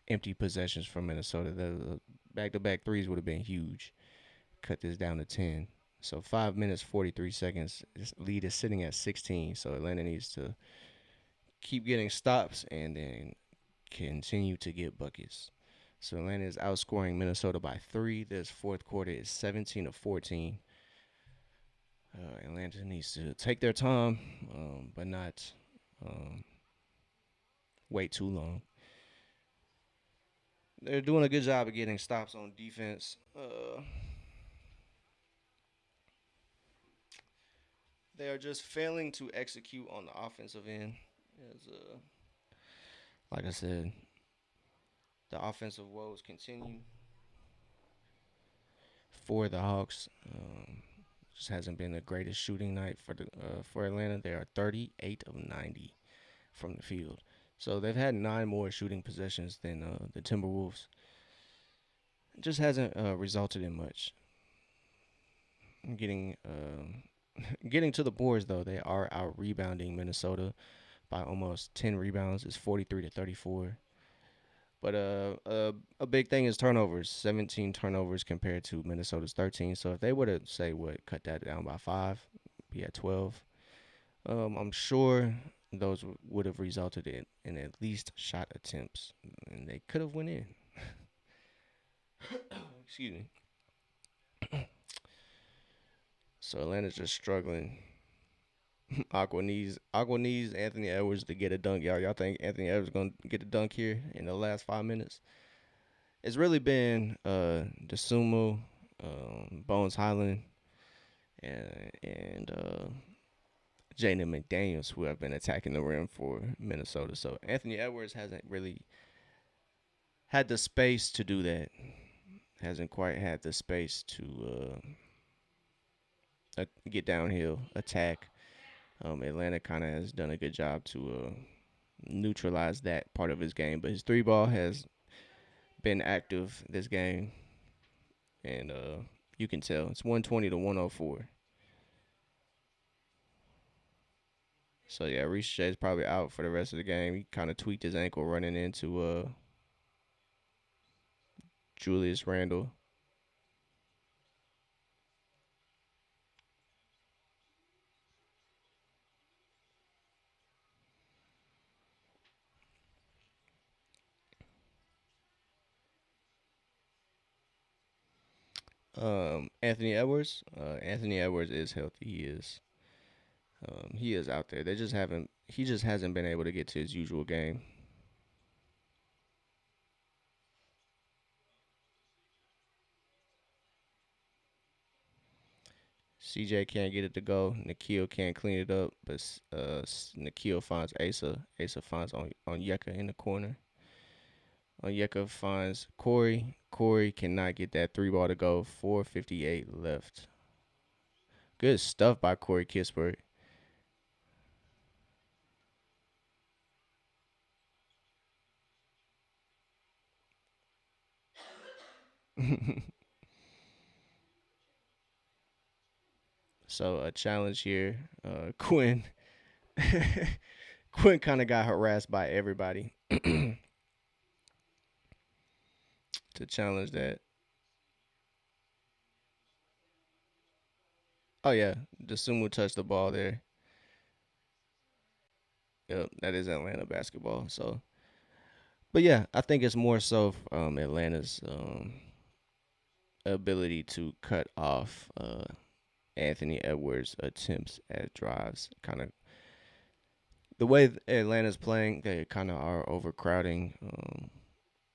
empty possessions from Minnesota. The back-to-back threes would have been huge. Cut this down to 10. So 5 minutes 43 seconds. This lead is sitting at 16. So Atlanta needs to keep getting stops and then continue to get buckets. So Atlanta is outscoring Minnesota by 3. This fourth quarter is 17 to 14. Atlanta needs to take their time, but not um, wait too long. They're doing a good job of getting stops on defense. They are just failing to execute on the offensive end. As like I said, the offensive woes continue for the Hawks. Just hasn't been the greatest shooting night for Atlanta. They are 38 of 90 from the field. So they've had 9 more shooting possessions than the Timberwolves. It just hasn't resulted in much. Getting getting to the boards though, they are out rebounding Minnesota by almost 10 rebounds. It's 43 to 34. But a big thing is turnovers. 17 turnovers compared to Minnesota's 13. So if they were to say what cut that down by 5, be at 12. I'm sure those would have resulted in at least shot attempts, and they could have went in. Excuse me. So Atlanta's just struggling. Aqua needs Anthony Edwards to get a dunk. Y'all think Anthony Edwards gonna get a dunk here in the last 5 minutes? It's really been DeSumo, Bones Highland, and Jaden McDaniels who have been attacking the rim for Minnesota. So Anthony Edwards hasn't really had the space to do that. Hasn't quite had the space to get downhill, attack. Atlanta kind of has done a good job to neutralize that part of his game, but his three ball has been active this game, and you can tell it's 120 to 104. So yeah, Reese is probably out for the rest of the game. He kind of tweaked his ankle running into Julius Randle. Anthony Edwards. Anthony Edwards is healthy. He is out there. They just haven't. He just hasn't been able to get to his usual game. CJ can't get it to go. Nikhil can't clean it up, but Nikhil finds Asa. Asa finds on Yeka in the corner. Onyeka finds Corey. Corey cannot get that three ball to go. 4:58 left. Good stuff by Corey Kispert. So a challenge here. Quinn. Quinn kind of got harassed by everybody to challenge that. Oh yeah, the Sumo touched the ball there. Yep, that is Atlanta basketball. So, but yeah, I think it's more so Atlanta's ability to cut off Anthony Edwards' attempts at drives. Kind of the way Atlanta's playing, they kind of are overcrowding,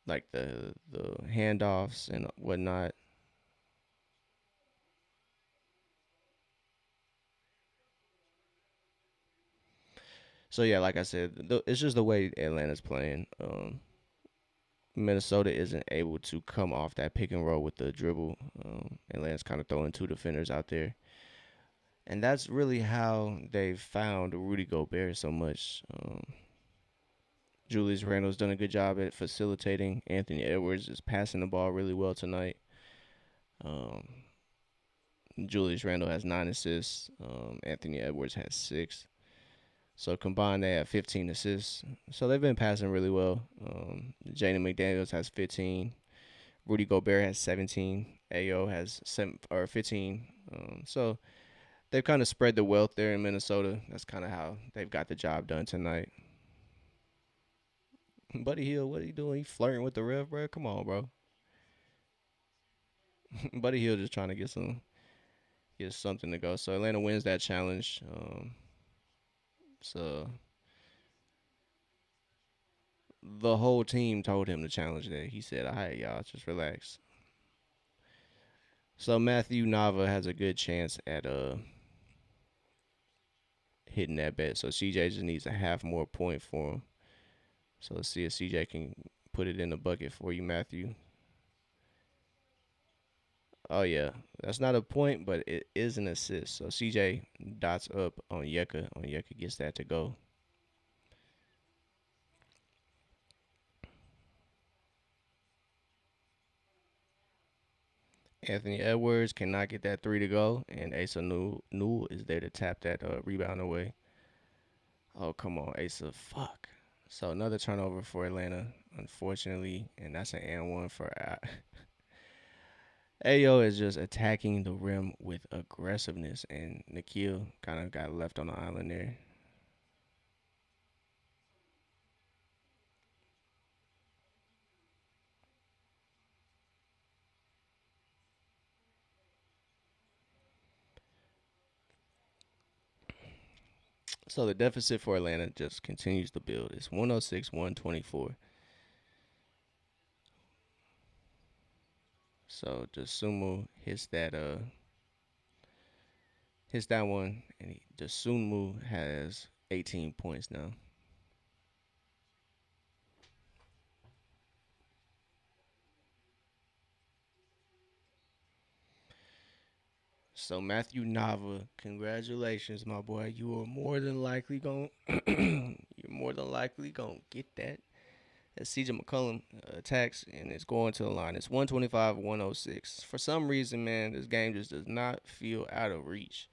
like the handoffs and whatnot. So yeah, like I said, it's just the way Atlanta's playing. Minnesota isn't able to come off that pick and roll with the dribble. Atlanta's kind of throwing two defenders out there, and that's really how they found Rudy Gobert so much. Julius Randle's done a good job at facilitating. Anthony Edwards is passing the ball really well tonight. Um, Julius Randle has 9 assists. Anthony Edwards has 6. So combined, they have 15 assists. So they've been passing really well. Jaden McDaniels has 15. Rudy Gobert has 17. Ao has 15. So they've kind of spread the wealth there in Minnesota. That's kind of how they've got the job done tonight. Buddy Hill, what are you doing? He flirting with the ref, bro? Come on, bro. Buddy Hill just trying to get something to go. So Atlanta wins that challenge. So the whole team told him to challenge that. He said, "All right, y'all, just relax." So Matthew Nava has a good chance at hitting that bet. So CJ just needs a half more point for him. So let's see if CJ can put it in the bucket for you, Matthew. Oh yeah, that's not a point, but it is an assist. So CJ dots up on Yeka. On Yeka gets that to go. Anthony Edwards cannot get that three to go, and Asa Newell is there to tap that rebound away. Oh come on, Asa, fuck. So another turnover for Atlanta, unfortunately, and that's an and one for Ayo is just attacking the rim with aggressiveness, and Nikhil kind of got left on the island there. So the deficit for Atlanta just continues to build. It's 106, 124. So Sumo hits that one, and Sumo has 18 points now. So Matthew Nava, congratulations, my boy. You are more than likely going. You're more than likely gonna get that. As CJ McCollum attacks and it's going to the line. It's 125, 106. For some reason, man, this game just does not feel out of reach.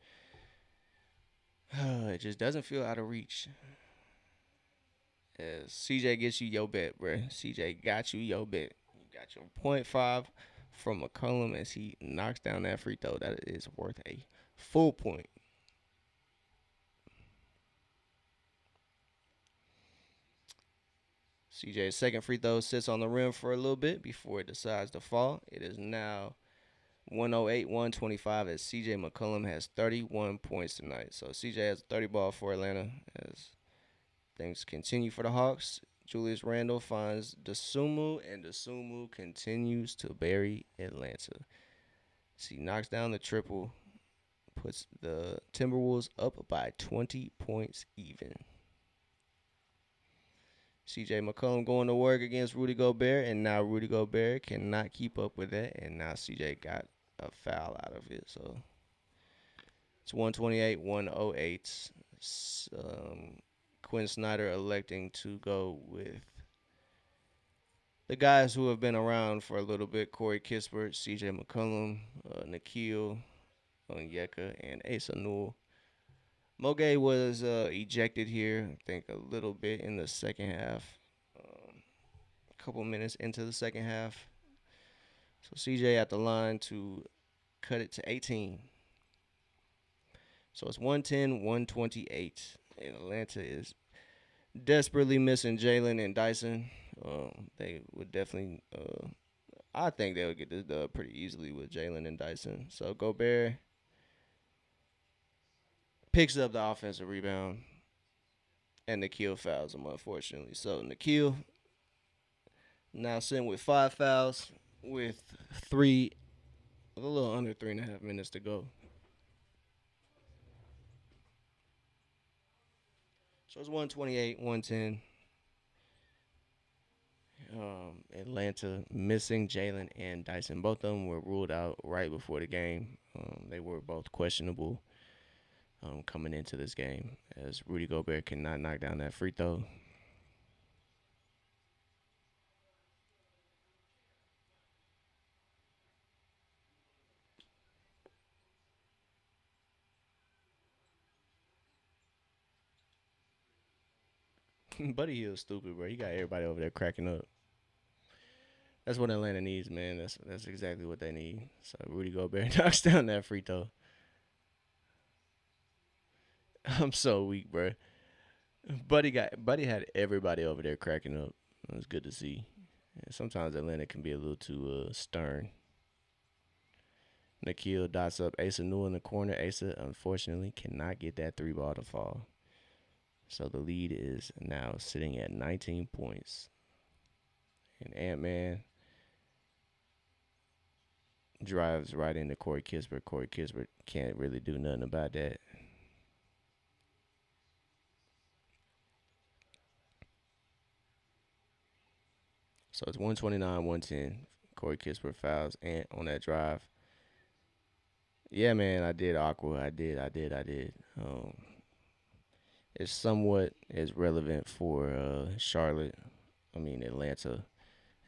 It just doesn't feel out of reach. As CJ gets you your bet, bro. CJ got you your bet. You got your .5 from McCollum as he knocks down that free throw. That is worth a full point. CJ's second free throw sits on the rim for a little bit before it decides to fall. It is now 108, 125 as CJ McCollum has 31 points tonight. So CJ has a 30 ball for Atlanta as things continue for the Hawks. Julius Randle finds Dasumu, and Dasumu continues to bury Atlanta. So he knocks down the triple, puts the Timberwolves up by 20 points even. CJ McCollum going to work against Rudy Gobert, and now Rudy Gobert cannot keep up with that, and now CJ got a foul out of it. So it's 128, 108. Quinn Snyder electing to go with the guys who have been around for a little bit: Corey Kispert, C.J. McCollum, Nikhil Onyeka, and Asa Newell. Moge was ejected here, I think, a little bit in the second half. A couple minutes into the second half. So CJ at the line to cut it to 18. So it's 110, 128. And Atlanta is desperately missing Jalen and Dyson. They would definitely, I think they would get this dub pretty easily with Jalen and Dyson. So Gobert picks up the offensive rebound, and Nikhil fouls him, unfortunately. So Nikhil now sitting with 5 fouls with three, a little under 3.5 minutes to go. So it's 128, 110. Atlanta missing Jalen and Dyson. Both of them were ruled out right before the game. They were both questionable coming into this game as Rudy Gobert cannot knock down that free throw. Buddy Hield's stupid, bro. He got everybody over there cracking up. That's what Atlanta needs, man. That's exactly what they need. So Rudy Gobert knocks down that free throw. I'm so weak, bro. Buddy had everybody over there cracking up. It was good to see. Yeah, sometimes Atlanta can be a little too stern. Nikhil dots up Asa Newell in the corner. Asa unfortunately cannot get that three ball to fall. So the lead is now sitting at 19 points. And Ant Man drives right into Corey Kispert. Corey Kispert can't really do nothing about that. So it's 129, 110. Corey Kispert fouls Ant on that drive. Yeah, man, I did Aqua. I did. It's somewhat as relevant for Charlotte. I mean Atlanta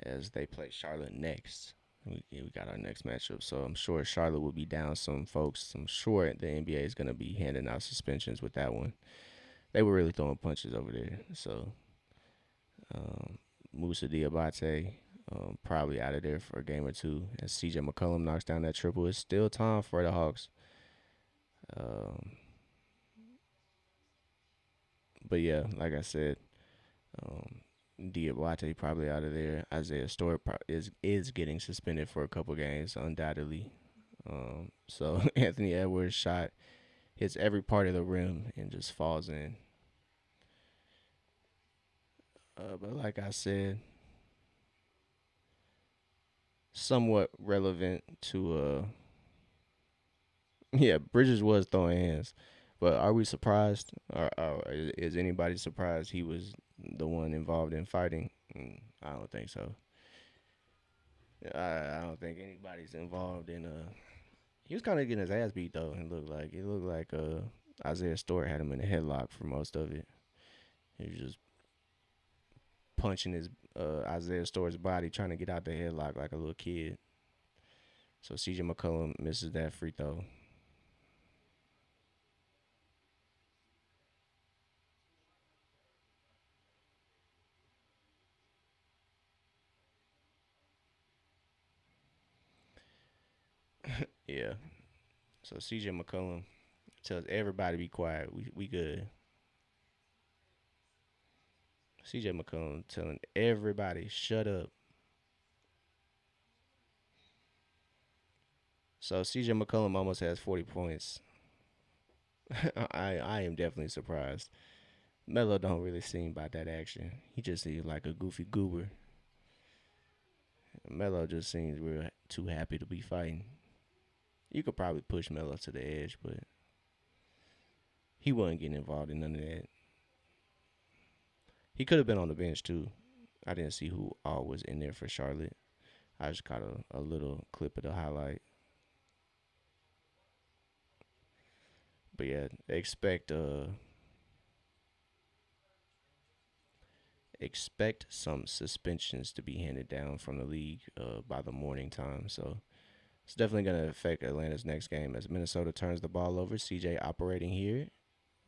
as they play Charlotte next. We got our next matchup, so I'm sure Charlotte will be down some folks. I'm sure the NBA is going to be handing out suspensions with that one. They were really throwing punches over there. So Musa Diabate probably out of there for a game or two. As CJ McCollum knocks down that triple, it's still time for the Hawks. Um, but yeah, like I said, um, Diabate probably out of there. Isaiah Stewart is getting suspended for a couple games, undoubtedly. So Anthony Edwards shot hits every part of the rim and just falls in. But like I said, somewhat relevant to yeah, Bridges was throwing hands, but are we surprised? Or is anybody surprised he was the one involved in fighting? I don't think so. I don't think anybody's involved in. He was kind of getting his ass beat though. It looked like Isaiah Stewart had him in a headlock for most of it. He was just punching his Isaiah Stewart's body, trying to get out the headlock like a little kid. So CJ McCollum misses that free throw. Yeah. So CJ McCollum tells everybody to be quiet. We good. CJ McCollum telling everybody shut up. So CJ McCollum almost has 40 points. I am definitely surprised. Melo don't really seem about that action. He just seems like a goofy goober. Melo just seems real too happy to be fighting. You could probably push Melo to the edge, but he wasn't getting involved in none of that. He could have been on the bench too. I didn't see who all was in there for Charlotte. I just caught a little clip of the highlight. But yeah, expect some suspensions to be handed down from the league by the morning time. So it's definitely going to affect Atlanta's next game as Minnesota turns the ball over. CJ operating here.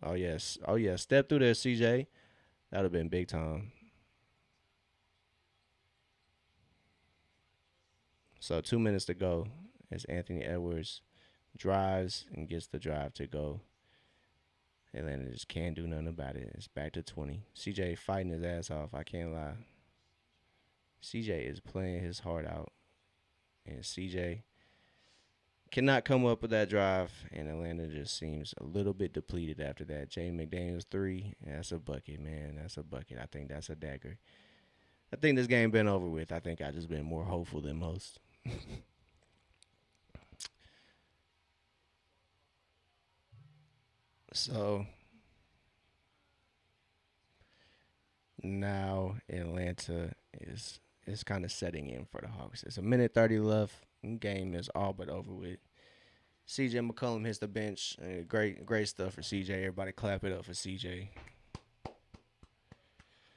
Oh yes, oh yeah, step through there, CJ. That would have been big time. So 2 minutes to go as Anthony Edwards drives and gets the drive to go. Atlanta just can't do nothing about it. It's back to 20. CJ fighting his ass off. I can't lie. CJ is playing his heart out, and CJ cannot come up with that drive, and Atlanta just seems a little bit depleted after that. Jay McDaniels three, that's a bucket, man. That's a bucket. I think that's a dagger. I think this game been over with. I think I just been more hopeful than most. So now Atlanta is kind of setting in for the Hawks. It's a minute 30 left. Game is all but over with. CJ McCollum hits the bench. Great stuff for CJ. Everybody clap it up for CJ.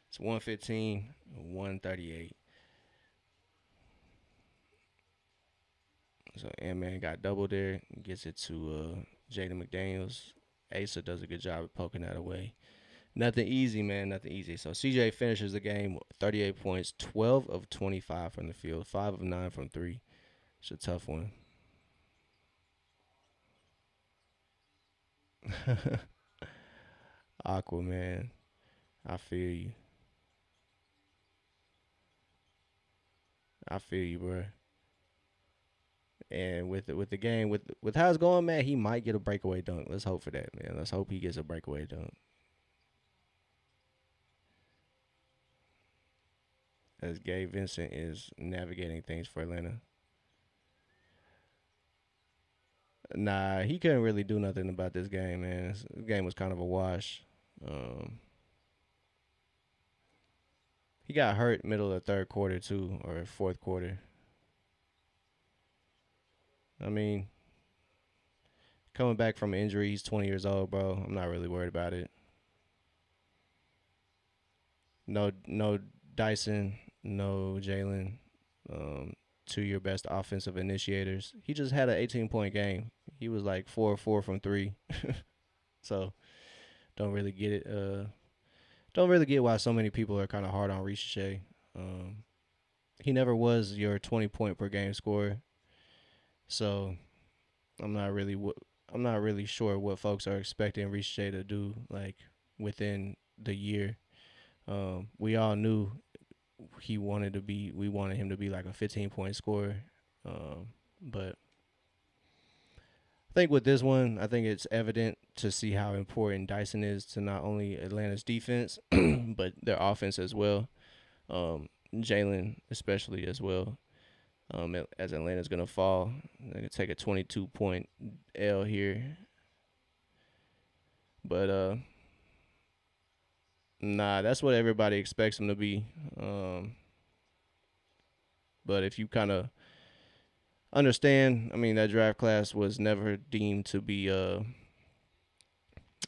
It's 115, 138. So man got double there. Gets it to Jaden McDaniels. Asa does a good job of poking that away. Nothing easy, man. Nothing easy. So CJ finishes the game 38 points, 12 of 25 from the field, 5 of 9 from three. It's a tough one. Aqua, man. I feel you. I feel you, bro. And with the game with how it's going, man, he might get a breakaway dunk. Let's hope for that, man. Let's hope he gets a breakaway dunk. As Gabe Vincent is navigating things for Atlanta. Nah, he couldn't really do nothing about this game, man. This game was kind of a wash. Um, he got hurt middle of the third quarter too, or fourth quarter. I mean, coming back from an injury, he's 20 years old, bro. I'm not really worried about it. No Dyson, no Jalen. Um, two your best offensive initiators. He just had an 18-point game. He was like 4 or 4 from three. So don't really get it. Don't really get why so many people are kind of hard on Ricochet. Um, he never was your 20-point per game scorer. So I'm not really I'm not really sure what folks are expecting Ricochet to do like within the year. We all knew we wanted him to be like a 15-point scorer. But I think with this one, I think it's evident to see how important Dyson is to not only Atlanta's defense, but their offense as well. Jalen especially as well. As Atlanta's gonna fall, they can take a 22-point L here, but nah, that's what everybody expects him to be. But if you kind of understand, I mean, that draft class was never deemed to be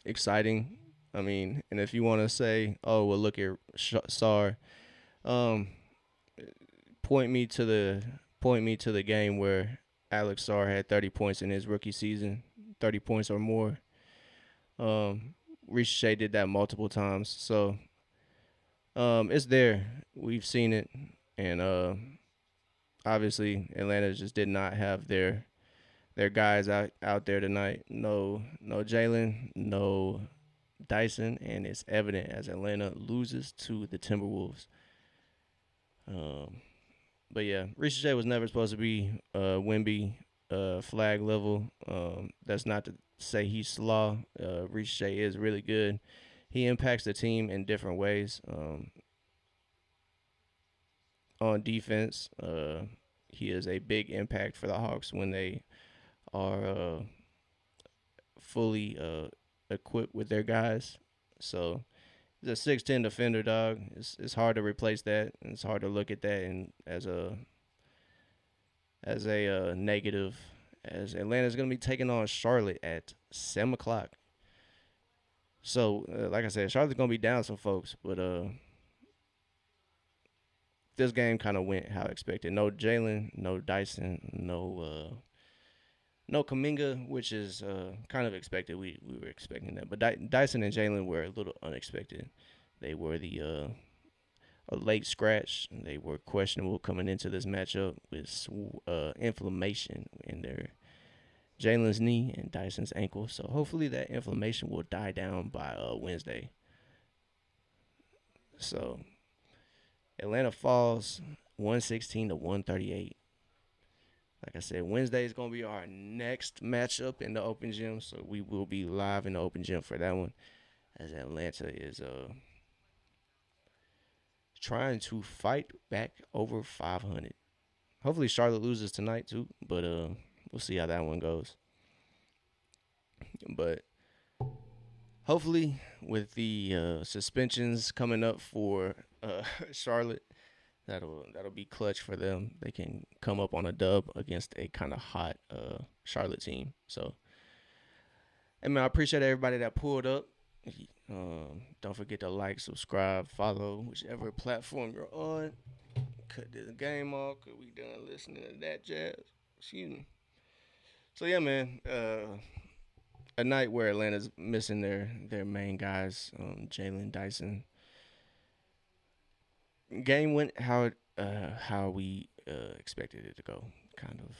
exciting. I mean, and if you want to say, oh well, look at Sar, um, point me to the game where Alex Sar had 30 points in his rookie season, 30 points or more. Ricochet did that multiple times, so it's there. We've seen it, and obviously Atlanta just did not have their guys out there tonight. No Jalen, no Dyson, and it's evident as Atlanta loses to the Timberwolves. Um, but yeah, Ricochet was never supposed to be Wimby flag level. That's not to say he's slaw. Ricochet is really good. He impacts the team in different ways. On defense, he is a big impact for the Hawks when they are fully equipped with their guys. So he's a 6'10" defender, dog. It's hard to replace that. And it's hard to look at that and as a negative. As Atlanta's gonna be taking on Charlotte at 7 o'clock. So like I said, Charlotte's gonna be down some folks, but this game kind of went how expected. No Jalen, no Dyson, no Kaminga, which is kind of expected. We were expecting that, but Dyson and Jalen were a little unexpected. They were a late scratch. They were questionable coming into this matchup with inflammation in Jalen's knee and Dyson's ankle. So hopefully that inflammation will die down by Wednesday. So Atlanta falls 116 to 138. Like I said, Wednesday is gonna be our next matchup in the open gym, so we will be live in the open gym for that one. As Atlanta is trying to fight back over 500. Hopefully Charlotte loses tonight too, but we'll see how that one goes. But hopefully with the suspensions coming up for Charlotte, that'll be clutch for them. They can come up on a dub against a kind of hot Charlotte team. So, hey man, I appreciate everybody that pulled up. Don't forget to like, subscribe, follow whichever platform you're on. Cut this game off because we done listening to that jazz. Excuse me. So yeah, man. A night where Atlanta's missing their main guys, Jalen Dyson. Game went how we expected it to go. Kind of.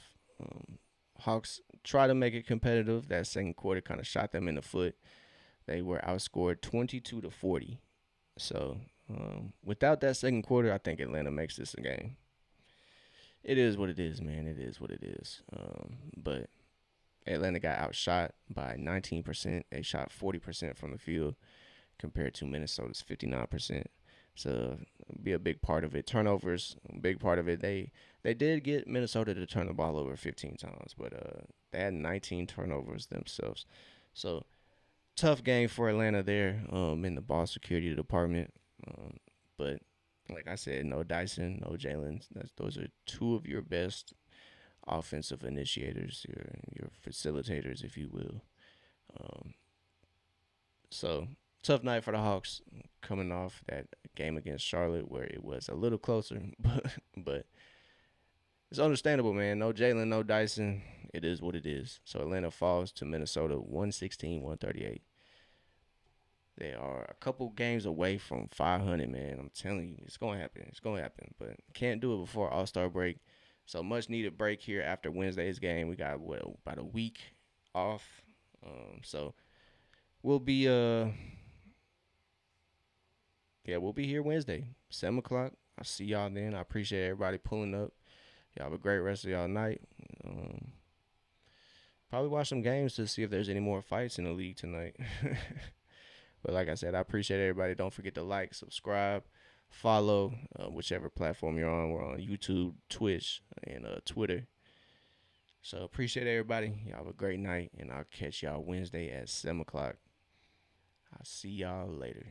Hawks try to make it competitive. That second quarter kind of shot them in the foot. They were outscored 22-40. So without that second quarter, I think Atlanta makes this a game. It is what it is, man. It is what it is. But Atlanta got outshot by 19%. They shot 40% from the field compared to Minnesota's 59%. So be a big part of it. Turnovers, a big part of it. They did get Minnesota to turn the ball over 15 times, but they had 19 turnovers themselves. So tough game for Atlanta there in the ball security department. But like I said, no Dyson, no Jalen. Those are two of your best offensive initiators, your facilitators, if you will. Um, so tough night for the Hawks coming off that game against Charlotte where it was a little closer, but it's understandable, man. No Jalen, no Dyson. It is what it is. So Atlanta falls to Minnesota 116-138. They are a couple games away from 500, man. I'm telling you, it's going to happen. It's going to happen. But can't do it before All-Star break. So much needed break here after Wednesday's game. We got, about a week off. So we'll be, we'll be here Wednesday, 7 o'clock. I'll see y'all then. I appreciate everybody pulling up. Y'all have a great rest of y'all night. Probably watch some games to see if there's any more fights in the league tonight. But like I said, I appreciate everybody. Don't forget to like, subscribe, follow whichever platform you're on. We're on YouTube, Twitch, and Twitter. So appreciate everybody. Y'all have a great night, and I'll catch y'all Wednesday at 7 o'clock. I'll see y'all later.